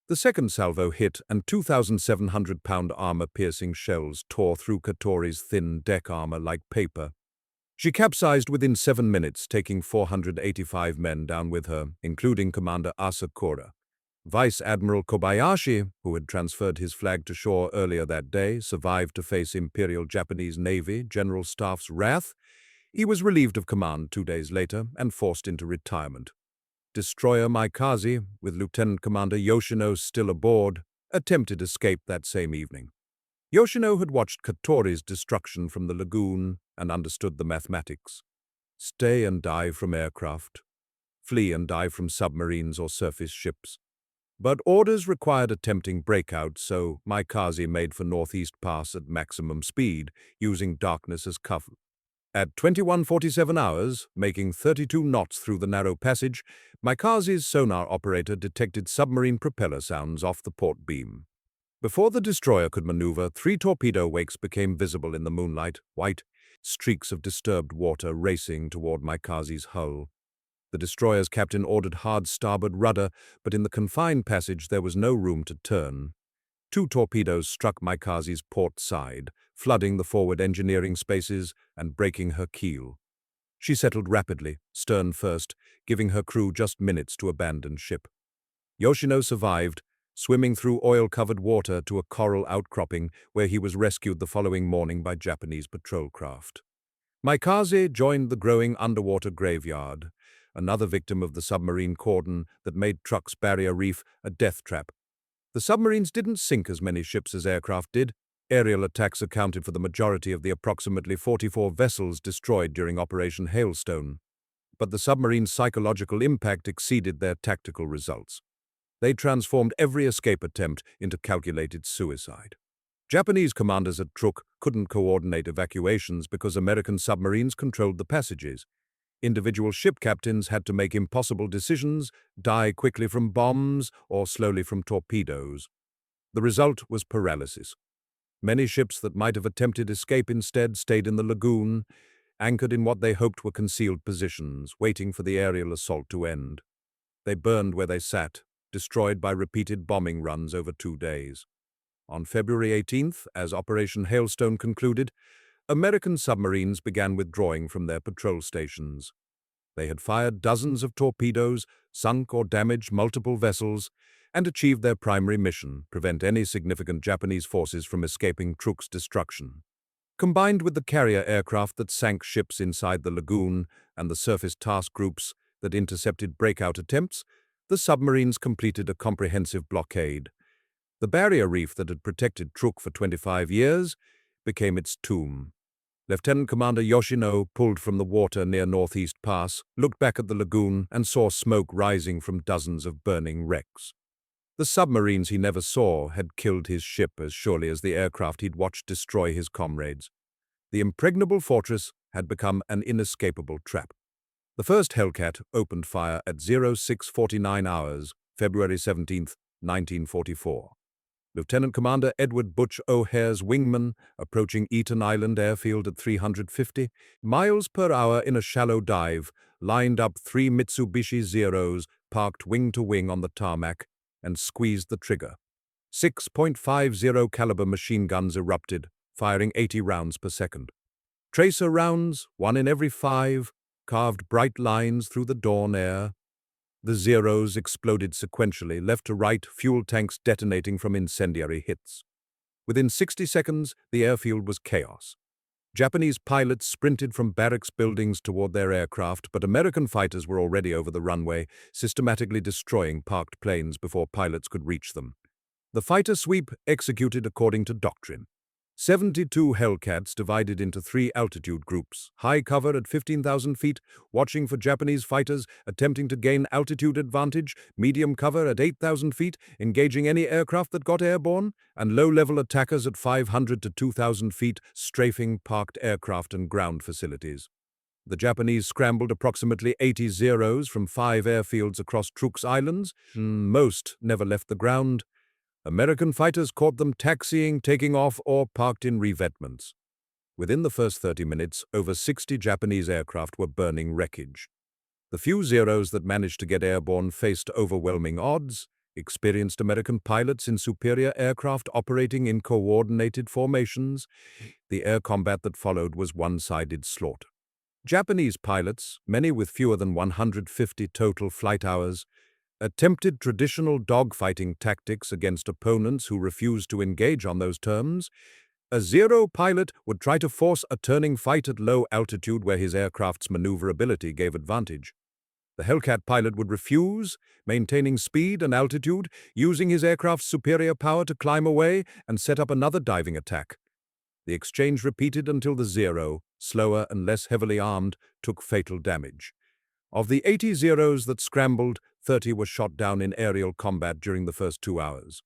Speaker 1: The second salvo hit, and 2,700-pound armor-piercing shells tore through Katori's thin deck armor like paper. She capsized within 7 minutes, taking 485 men down with her, including Commander Asakura. Vice Admiral Kobayashi, who had transferred his flag to shore earlier that day, survived to face Imperial Japanese Navy General Staff's wrath. He was relieved of command 2 days later and forced into retirement. Destroyer Maikaze, with Lieutenant Commander Yoshino still aboard, attempted escape that same evening. Yoshino had watched Katori's destruction from the lagoon and understood the mathematics. Stay and dive from aircraft. Flee and dive from submarines or surface ships. But orders required attempting breakout, so Maikaze made for Northeast Pass at maximum speed, using darkness as cover. At 21:47 hours, making 32 knots through the narrow passage, Maikaze's sonar operator detected submarine propeller sounds off the port beam. Before the destroyer could maneuver, 3 torpedo wakes became visible in the moonlight, white streaks of disturbed water racing toward Maikaze's hull. The destroyer's captain ordered hard starboard rudder, but in the confined passage there was no room to turn. 2 torpedoes struck Maikaze's port side, flooding the forward engineering spaces and breaking her keel. She settled rapidly, stern first, giving her crew just minutes to abandon ship. Yoshino survived, swimming through oil-covered water to a coral outcropping where he was rescued the following morning by Japanese patrol craft. Maikaze joined the growing underwater graveyard, another victim of the submarine cordon that made Truk's barrier reef a death trap. The submarines didn't sink as many ships as aircraft did. Aerial attacks accounted for the majority of the approximately 44 vessels destroyed during Operation Hailstone. But the submarine's psychological impact exceeded their tactical results. They transformed every escape attempt into calculated suicide. Japanese commanders at Truk couldn't coordinate evacuations because American submarines controlled the passages. Individual ship captains had to make impossible decisions, die quickly from bombs or slowly from torpedoes. The result was paralysis. Many ships that might have attempted escape instead stayed in the lagoon, anchored in what they hoped were concealed positions, waiting for the aerial assault to end. They burned where they sat, destroyed by repeated bombing runs over 2 days. On February 18th, as Operation Hailstone concluded, American submarines began withdrawing from their patrol stations. They had fired dozens of torpedoes, sunk or damaged multiple vessels, and achieved their primary mission: prevent any significant Japanese forces from escaping Truk's destruction. Combined with the carrier aircraft that sank ships inside the lagoon and the surface task groups that intercepted breakout attempts, the submarines completed a comprehensive blockade. The barrier reef that had protected Truk for 25 years became its tomb. Lieutenant Commander Yoshino pulled from the water near Northeast Pass, looked back at the lagoon, and saw smoke rising from dozens of burning wrecks. The submarines he never saw had killed his ship as surely as the aircraft he'd watched destroy his comrades. The impregnable fortress had become an inescapable trap. The first Hellcat opened fire at 0649 hours, February 17th, 1944. Lieutenant Commander Edward Butch O'Hare's wingman, approaching Eten Island airfield at 350 miles per hour in a shallow dive, lined up 3 Mitsubishi Zeros parked wing-to-wing on the tarmac and squeezed the trigger. 6.50 caliber machine guns erupted, firing 80 rounds per second. Tracer rounds, 1 in every 5, carved bright lines through the dawn air. The Zeros exploded sequentially, left to right, fuel tanks detonating from incendiary hits. Within 60 seconds, the airfield was chaos. Japanese pilots sprinted from barracks buildings toward their aircraft, but American fighters were already over the runway, systematically destroying parked planes before pilots could reach them. The fighter sweep executed according to doctrine. 72 Hellcats divided into 3 altitude groups: high cover at 15,000 feet, watching for Japanese fighters attempting to gain altitude advantage; medium cover at 8,000 feet, engaging any aircraft that got airborne; and low-level attackers at 500 to 2,000 feet, strafing parked aircraft and ground facilities. The Japanese scrambled approximately 80 Zeros from 5 airfields across Truk's islands. Most never left the ground. American fighters caught them taxiing, taking off, or parked in revetments. Within the first 30 minutes, over 60 Japanese aircraft were burning wreckage. The few Zeros that managed to get airborne faced overwhelming odds: experienced American pilots in superior aircraft operating in coordinated formations. The air combat that followed was one-sided slaughter. Japanese pilots, many with fewer than 150 total flight hours, attempted traditional dogfighting tactics against opponents who refused to engage on those terms. A Zero pilot would try to force a turning fight at low altitude where his aircraft's maneuverability gave advantage. The Hellcat pilot would refuse, maintaining speed and altitude, using his aircraft's superior power to climb away and set up another diving attack. The exchange repeated until the Zero, slower and less heavily armed, took fatal damage. Of the 80 Zeros that scrambled, 30 were shot down in aerial combat during the first 2 hours.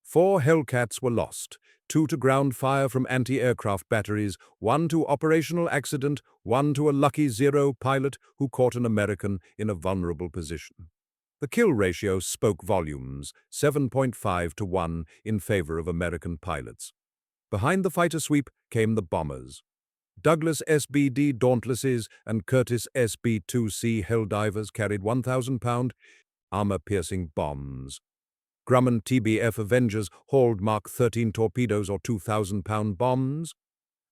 Speaker 1: 4 Hellcats were lost, 2 to ground fire from anti-aircraft batteries, 1 to operational accident, 1 to a lucky Zero pilot who caught an American in a vulnerable position. The kill ratio spoke volumes, 7.5 to 1 in favor of American pilots. Behind the fighter sweep came the bombers. Douglas SBD Dauntlesses and Curtiss SB-2C Helldivers carried 1,000-pound, armor-piercing bombs. Grumman TBF Avengers hauled Mark 13 torpedoes or 2,000-pound bombs.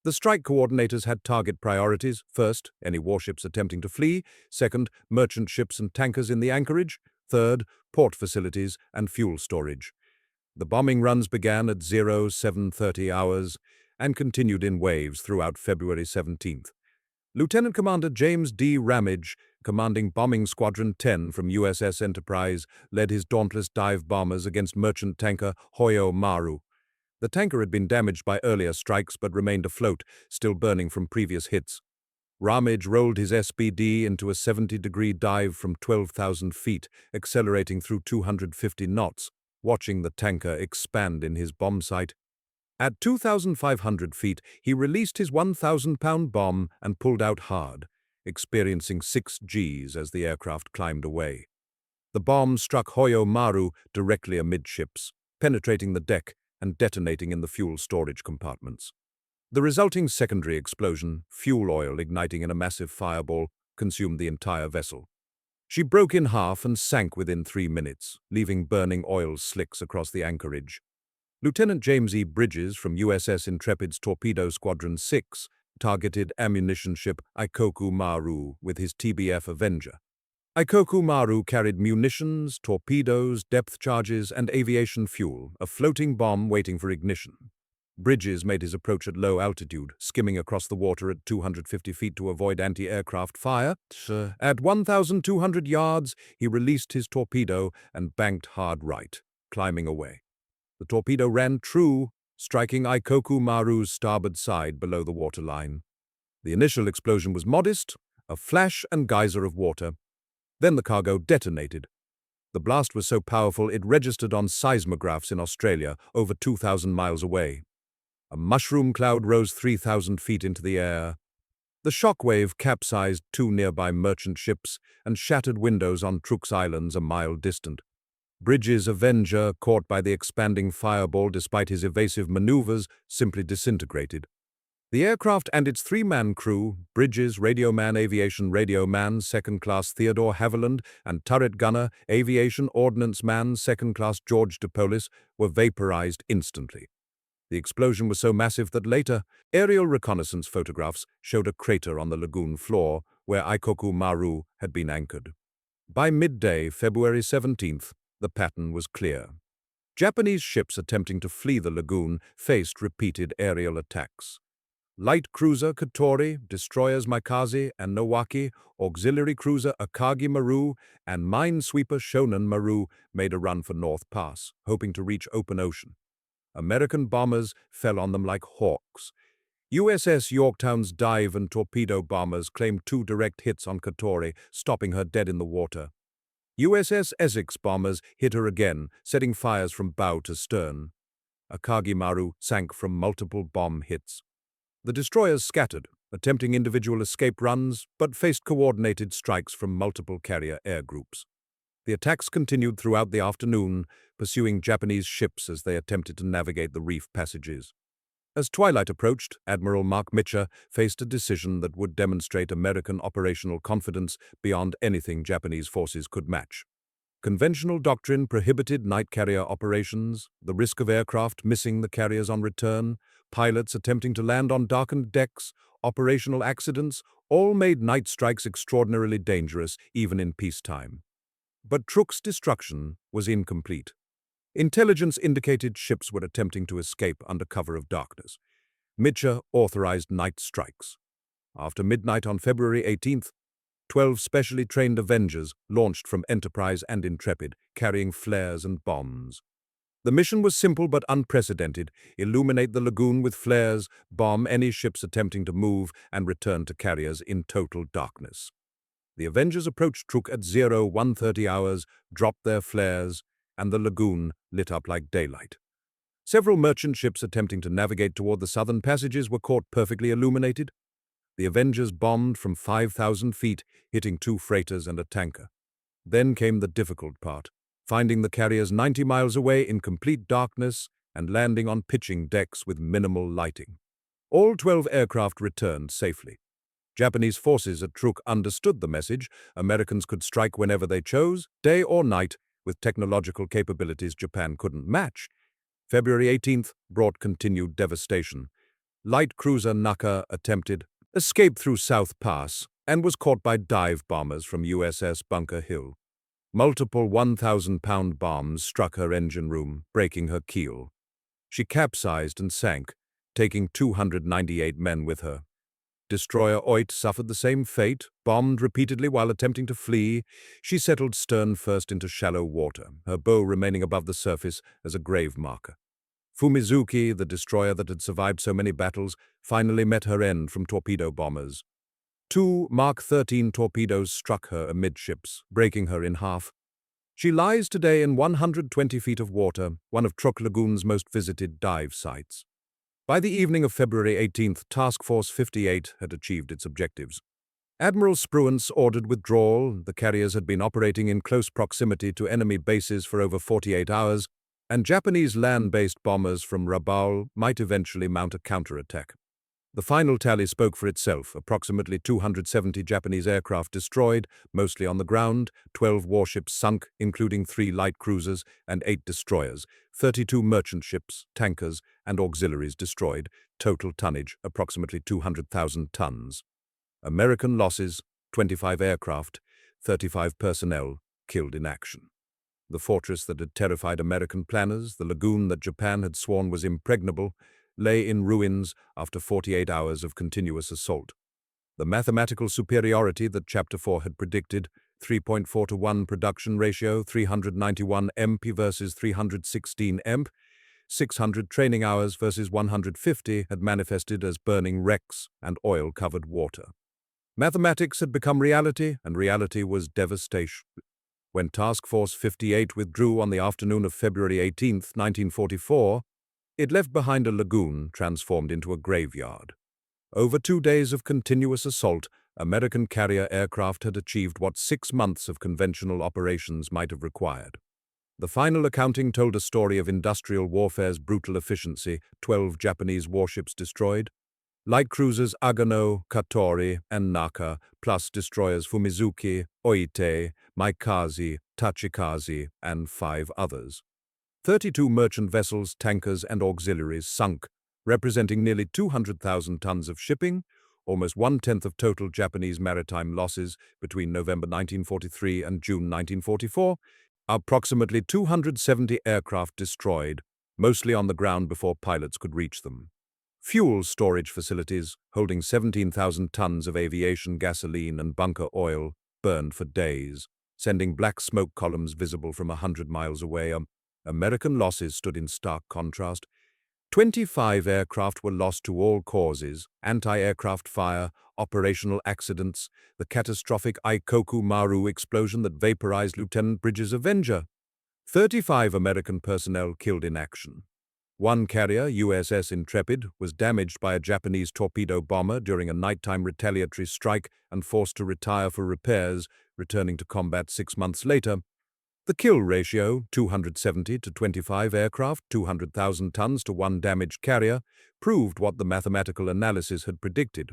Speaker 1: The strike coordinators had target priorities: first, any warships attempting to flee; second, merchant ships and tankers in the anchorage; third, port facilities and fuel storage. The bombing runs began at 0730 hours and continued in waves throughout February 17th. Lieutenant Commander James D. Ramage, commanding Bombing Squadron 10 from USS Enterprise, led his dauntless dive bombers against merchant tanker Hoyo Maru. The tanker had been damaged by earlier strikes but remained afloat, still burning from previous hits. Ramage rolled his SBD into a 70-degree dive from 12,000 feet, accelerating through 250 knots, watching the tanker expand in his bomb sight. At 2,500 feet, he released his 1,000-pound bomb and pulled out hard, experiencing 6 Gs as the aircraft climbed away. The bomb struck Hoyo Maru directly amidships, penetrating the deck and detonating in the fuel storage compartments. The resulting secondary explosion, fuel oil igniting in a massive fireball, consumed the entire vessel. She broke in half and sank within 3 minutes, leaving burning oil slicks across the anchorage. Lieutenant James E. Bridges from USS Intrepid's Torpedo Squadron 6 targeted ammunition ship Ikoku Maru with his TBF Avenger. Ikoku Maru carried munitions, torpedoes, depth charges, and aviation fuel, a floating bomb waiting for ignition. Bridges made his approach at low altitude, skimming across the water at 250 feet to avoid anti-aircraft fire. At 1,200 yards, he released his torpedo and banked hard right, climbing away. The torpedo ran true, striking Ikoku Maru's starboard side below the waterline. The initial explosion was modest, a flash and geyser of water. Then the cargo detonated. The blast was so powerful it registered on seismographs in Australia, over 2,000 miles away. A mushroom cloud rose 3,000 feet into the air. The shockwave capsized two nearby merchant ships and shattered windows on Truk's Islands a mile distant. Bridges' Avenger, caught by the expanding fireball despite his evasive maneuvers, simply disintegrated. The aircraft and its three-man crew, Bridges, Radio Man, Aviation Radio Man, Second-Class Theodore Haviland, and Turret Gunner, Aviation Ordnance Man, Second-Class George DePolis, were vaporized instantly. The explosion was so massive that later, aerial reconnaissance photographs showed a crater on the lagoon floor where Ikoku Maru had been anchored. By midday, February 17th, the pattern was clear. Japanese ships attempting to flee the lagoon faced repeated aerial attacks. Light cruiser Katori, destroyers Maikaze and Nowaki, auxiliary cruiser Akagi Maru, and minesweeper Shonan Maru made a run for North Pass, hoping to reach open ocean. American bombers fell on them like hawks. USS Yorktown's dive and torpedo bombers claimed 2 direct hits on Katori, stopping her dead in the water. USS Essex bombers hit her again, setting fires from bow to stern. Akagi Maru sank from multiple bomb hits. The destroyers scattered, attempting individual escape runs, but faced coordinated strikes from multiple carrier air groups. The attacks continued throughout the afternoon, pursuing Japanese ships as they attempted to navigate the reef passages. As twilight approached, Admiral Mark Mitcher faced a decision that would demonstrate American operational confidence beyond anything Japanese forces could match. Conventional doctrine prohibited night carrier operations, the risk of aircraft missing the carriers on return, pilots attempting to land on darkened decks, operational accidents, all made night strikes extraordinarily dangerous even in peacetime. But Truk's destruction was incomplete. Intelligence indicated ships were attempting to escape under cover of darkness. Mitcher authorized night strikes. After midnight on February 18th, 12 specially trained Avengers launched from Enterprise and Intrepid, carrying flares and bombs. The mission was simple but unprecedented: illuminate the lagoon with flares, bomb any ships attempting to move, and return to carriers in total darkness. The Avengers approached Truk at 0130 hours, dropped their flares, and the lagoon lit up like daylight. Several merchant ships attempting to navigate toward the southern passages were caught perfectly illuminated. The Avengers bombed from 5,000 feet, hitting 2 freighters and a tanker. Then came the difficult part: finding the carriers 90 miles away in complete darkness and landing on pitching decks with minimal lighting. All 12 aircraft returned safely. Japanese forces at Truk understood the message: Americans could strike whenever they chose, day or night, with technological capabilities Japan couldn't match. February 18th brought continued devastation. Light cruiser Naka attempted escape through South Pass and was caught by dive bombers from USS Bunker Hill. Multiple 1,000-pound bombs struck her engine room, breaking her keel. She capsized and sank, taking 298 men with her. Destroyer Oit suffered the same fate, bombed repeatedly while attempting to flee. She settled stern first into shallow water, her bow remaining above the surface as a grave marker. Fumizuki, the destroyer that had survived so many battles, finally met her end from torpedo bombers. 2 Mark 13 torpedoes struck her amidships, breaking her in half. She lies today in 120 feet of water, one of Truk Lagoon's most visited dive sites. By the evening of February 18th, Task Force 58 had achieved its objectives. Admiral Spruance ordered withdrawal. The carriers had been operating in close proximity to enemy bases for over 48 hours, and Japanese land-based bombers from Rabaul might eventually mount a counterattack. The final tally spoke for itself: approximately 270 Japanese aircraft destroyed, mostly on the ground, 12 warships sunk, including 3 light cruisers and 8 destroyers, 32 merchant ships, tankers, and auxiliaries destroyed, total tonnage approximately 200,000 tons. American losses: 25 aircraft, 35 personnel killed in action. The fortress that had terrified American planners, the lagoon that Japan had sworn was impregnable, lay in ruins after 48 hours of continuous assault. The mathematical superiority that Chapter 4 had predicted, 3.4 to 1 production ratio, 391 MP versus 316 MP, 600 training hours versus 150, had manifested as burning wrecks and oil-covered water. Mathematics had become reality, and reality was devastation. When Task Force 58 withdrew on the afternoon of February 18, 1944, it left behind a lagoon transformed into a graveyard. Over 2 days of continuous assault, American carrier aircraft had achieved what 6 months of conventional operations might have required. The final accounting told a story of industrial warfare's brutal efficiency: 12 Japanese warships destroyed, light cruisers Agano, Katori, and Naka, plus destroyers Fumizuki, Oite, Maikaze, Tachikaze, and 5 others. 32 merchant vessels, tankers, and auxiliaries sunk, representing nearly 200,000 tons of shipping, almost 1/10 of total Japanese maritime losses between November 1943 and June 1944, approximately 270 aircraft destroyed, mostly on the ground before pilots could reach them. Fuel storage facilities, holding 17,000 tons of aviation gasoline and bunker oil, burned for days, sending black smoke columns visible from 100 miles away. American losses stood in stark contrast. 25 aircraft were lost to all causes: anti-aircraft fire, operational accidents, the catastrophic Ikoku Maru explosion that vaporized Lieutenant Bridges' Avenger. 35 American personnel killed in action. 1 carrier, USS Intrepid, was damaged by a Japanese torpedo bomber during a nighttime retaliatory strike and forced to retire for repairs, returning to combat 6 months later. The kill ratio, 270 to 25 aircraft, 200,000 tons to 1 damaged carrier, proved what the mathematical analysis had predicted.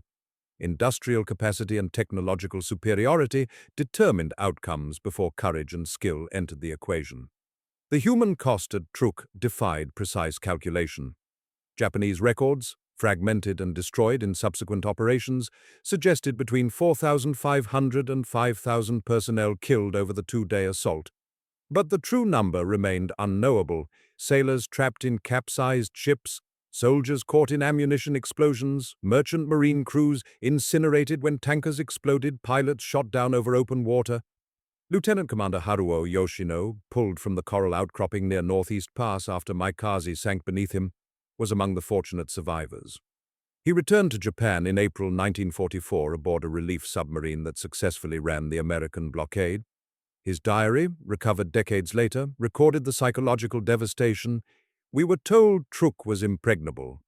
Speaker 1: Industrial capacity and technological superiority determined outcomes before courage and skill entered the equation. The human cost at Truk defied precise calculation. Japanese records, fragmented and destroyed in subsequent operations, suggested between 4,500 and 5,000 personnel killed over the 2-day assault. But the true number remained unknowable: sailors trapped in capsized ships, soldiers caught in ammunition explosions, merchant marine crews incinerated when tankers exploded, pilots shot down over open water. Lieutenant Commander Haruo Yoshino, pulled from the coral outcropping near Northeast Pass after Maikaze sank beneath him, was among the fortunate survivors. He returned to Japan in April 1944 aboard a relief submarine that successfully ran the American blockade. His diary, recovered decades later, recorded the psychological devastation. "We were told Truk was impregnable.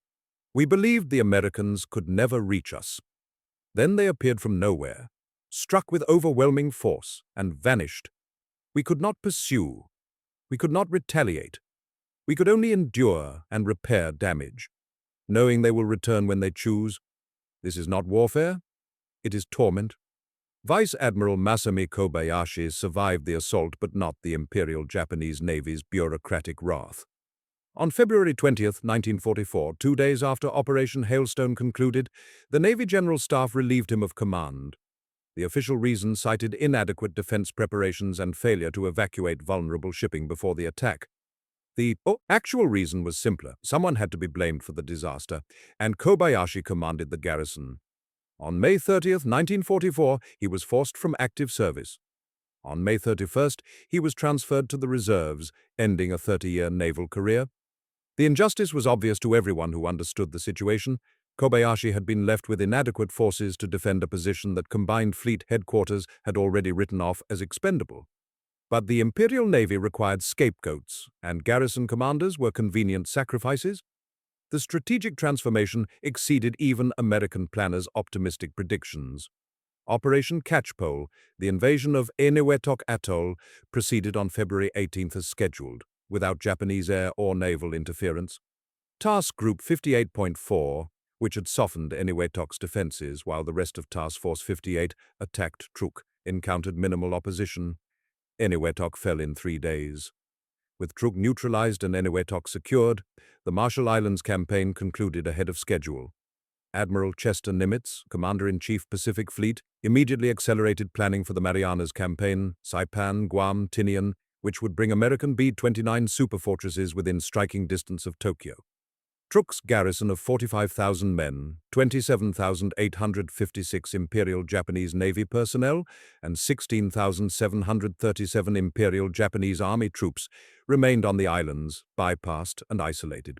Speaker 1: We believed the Americans could never reach us. Then they appeared from nowhere, struck with overwhelming force, and vanished. We could not pursue. We could not retaliate. We could only endure and repair damage, knowing they will return when they choose. This is not warfare. It is torment." Vice Admiral Masami Kobayashi survived the assault, but not the Imperial Japanese Navy's bureaucratic wrath. On February 20, 1944, 2 days after Operation Hailstone concluded, the Navy General Staff relieved him of command. The official reason cited inadequate defense preparations and failure to evacuate vulnerable shipping before the attack. The actual reason was simpler: someone had to be blamed for the disaster, and Kobayashi commanded the garrison. On May 30, 1944, he was forced from active service. On May 31st, he was transferred to the reserves, ending a 30-year naval career. The injustice was obvious to everyone who understood the situation. Kobayashi had been left with inadequate forces to defend a position that Combined Fleet Headquarters had already written off as expendable. But the Imperial Navy required scapegoats, and garrison commanders were convenient sacrifices. The strategic transformation exceeded even American planners' optimistic predictions. Operation Catchpole, the invasion of Enewetok Atoll, proceeded on February 18 as scheduled, without Japanese air or naval interference. Task Group 58.4, which had softened Eniwetok's defenses while the rest of Task Force 58 attacked Truk, encountered minimal opposition. Eniwetok fell in 3 days. With Truk neutralized and Eniwetok secured, the Marshall Islands campaign concluded ahead of schedule. Admiral Chester Nimitz, Commander-in-Chief Pacific Fleet, immediately accelerated planning for the Marianas Campaign, Saipan, Guam, Tinian, which would bring American B-29 superfortresses within striking distance of Tokyo. Truk's garrison of 45,000 men, 27,856 Imperial Japanese Navy personnel, and 16,737 Imperial Japanese Army troops remained on the islands, bypassed and isolated.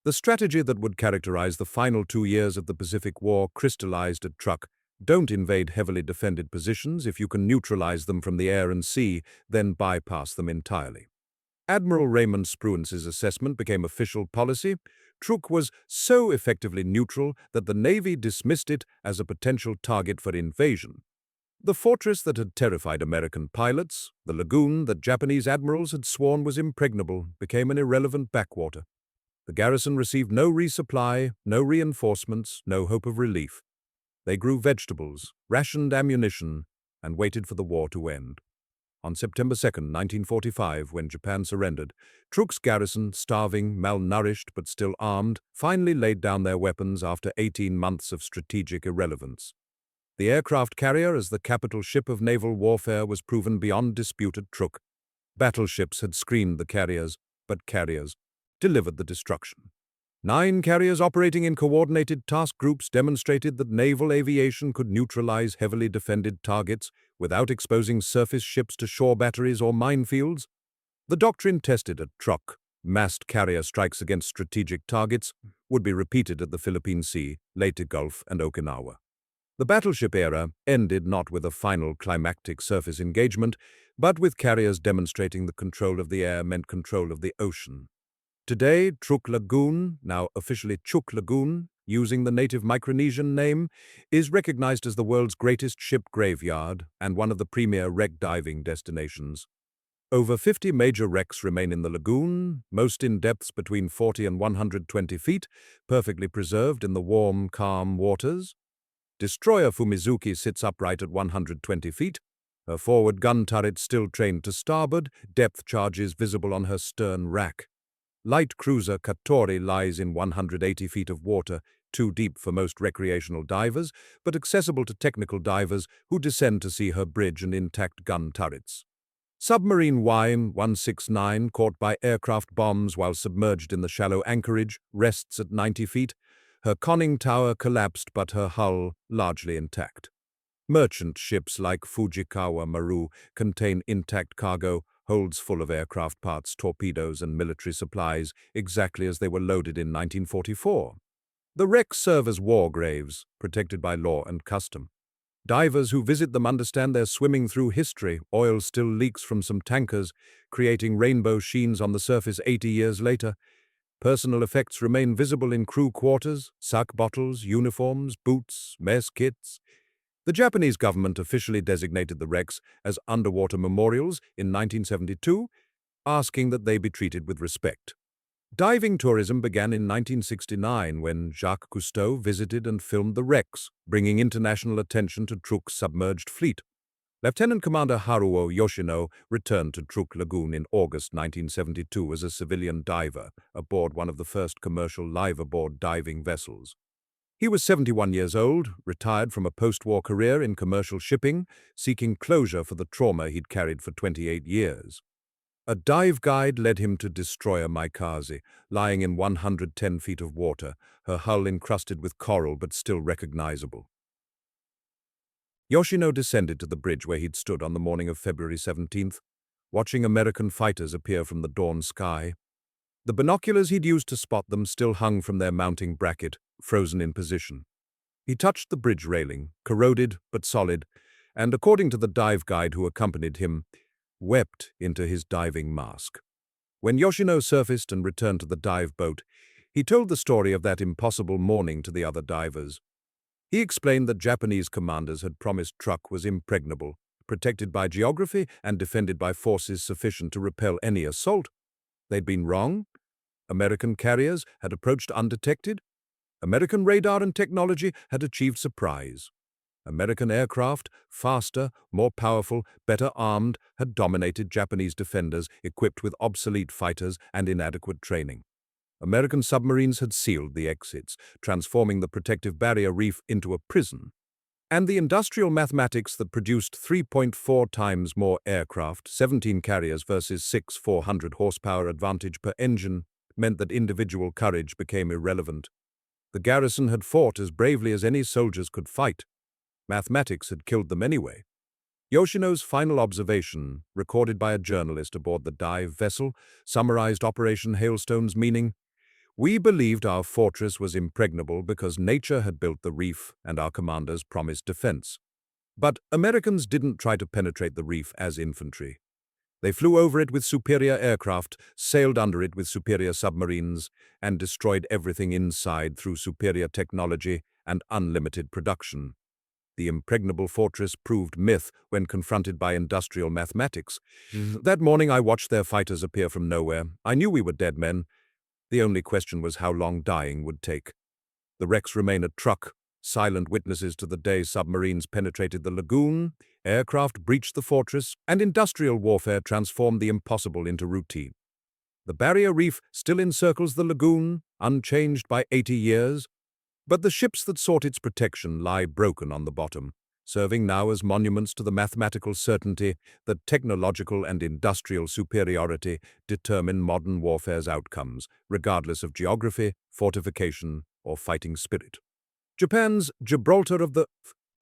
Speaker 1: The strategy that would characterize the final 2 years of the Pacific War crystallized at Truk. Don't invade heavily defended positions. If you can neutralize them from the air and sea, then bypass them entirely. Admiral Raymond Spruance's assessment became official policy. Truk was so effectively neutral that the Navy dismissed it as a potential target for invasion. The fortress that had terrified American pilots, the lagoon that Japanese admirals had sworn was impregnable, became an irrelevant backwater. The garrison received no resupply, no reinforcements, no hope of relief. They grew vegetables, rationed ammunition, and waited for the war to end. On September 2, 1945, when Japan surrendered, Truk's garrison, starving, malnourished but still armed, finally laid down their weapons after 18 months of strategic irrelevance. The aircraft carrier as the capital ship of naval warfare was proven beyond dispute at Truk. Battleships had screened the carriers, but carriers delivered the destruction. 9 carriers operating in coordinated task groups demonstrated that naval aviation could neutralize heavily defended targets without exposing surface ships to shore batteries or minefields. The doctrine tested at Truk, massed carrier strikes against strategic targets, would be repeated at the Philippine Sea, Leyte Gulf, and Okinawa. The battleship era ended not with a final climactic surface engagement, but with carriers demonstrating the control of the air meant control of the ocean. Today, Truk Lagoon, now officially Truk Lagoon, using the native Micronesian name, is recognized as the world's greatest ship graveyard and one of the premier wreck diving destinations. Over 50 major wrecks remain in the lagoon, most in depths between 40 and 120 feet, perfectly preserved in the warm, calm waters. Destroyer Fumizuki sits upright at 120 feet, her forward gun turret still trained to starboard, depth charges visible on her stern rack. Light cruiser Katori lies in 180 feet of water, too deep for most recreational divers, but accessible to technical divers who descend to see her bridge and intact gun turrets. Submarine Y-169, caught by aircraft bombs while submerged in the shallow anchorage, rests at 90 feet. Her conning tower collapsed, but her hull largely intact. Merchant ships like Fujikawa Maru contain intact cargo, holds full of aircraft parts, torpedoes, and military supplies, exactly as they were loaded in 1944. The wrecks serve as war graves, protected by law and custom. Divers who visit them understand they're swimming through history. Oil still leaks from some tankers, creating rainbow sheens on the surface 80 years later. Personal effects remain visible in crew quarters, sack bottles, uniforms, boots, mess kits. The Japanese government officially designated the wrecks as underwater memorials in 1972, asking that they be treated with respect. Diving tourism began in 1969 when Jacques Cousteau visited and filmed the wrecks, bringing international attention to Truk's submerged fleet. Lieutenant Commander Haruo Yoshino returned to Truk Lagoon in August 1972 as a civilian diver aboard one of the first commercial live-aboard diving vessels. He was 71 years old, retired from a post-war career in commercial shipping, seeking closure for the trauma he'd carried for 28 years. A dive guide led him to destroyer Maikaze, lying in 110 feet of water, her hull encrusted with coral but still recognizable. Yoshino descended to the bridge where he'd stood on the morning of February 17th, watching American fighters appear from the dawn sky. The binoculars he'd used to spot them still hung from their mounting bracket, frozen in position. He touched the bridge railing, corroded but solid, and, according to the dive guide who accompanied him, wept into his diving mask. When Yoshino surfaced and returned to the dive boat, he told the story of that impossible morning to the other divers. He explained that Japanese commanders had promised Truk was impregnable, protected by geography and defended by forces sufficient to repel any assault. They'd been wrong. American carriers had approached undetected. American radar and technology had achieved surprise. American aircraft, faster, more powerful, better armed, had dominated Japanese defenders equipped with obsolete fighters and inadequate training. American submarines had sealed the exits, transforming the protective barrier reef into a prison. And the industrial mathematics that produced 3.4 times more aircraft, 17 carriers versus 6 400 horsepower advantage per engine, meant that individual courage became irrelevant. The garrison had fought as bravely as any soldiers could fight. Mathematics had killed them anyway. Yoshino's final observation, recorded by a journalist aboard the dive vessel, summarized Operation Hailstone's meaning. We believed our fortress was impregnable because nature had built the reef and our commanders promised defense. But Americans didn't try to penetrate the reef as infantry. They flew over it with superior aircraft, sailed under it with superior submarines, and destroyed everything inside through superior technology and unlimited production. The impregnable fortress proved myth when confronted by industrial mathematics. That morning I watched their fighters appear from nowhere. I knew we were dead men. The only question was how long dying would take. The wrecks remain a Truk, silent witnesses to the day submarines penetrated the lagoon, aircraft breached the fortress, and industrial warfare transformed the impossible into routine. The barrier reef still encircles the lagoon, unchanged by 80 years, but the ships that sought its protection lie broken on the bottom, serving now as monuments to the mathematical certainty that technological and industrial superiority determine modern warfare's outcomes, regardless of geography, fortification, or fighting spirit. Japan's Gibraltar of the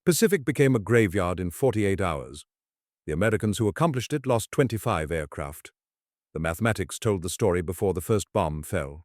Speaker 1: Pacific became a graveyard in 48 hours. The Americans who accomplished it lost 25 aircraft. The mathematics told the story before the first bomb fell.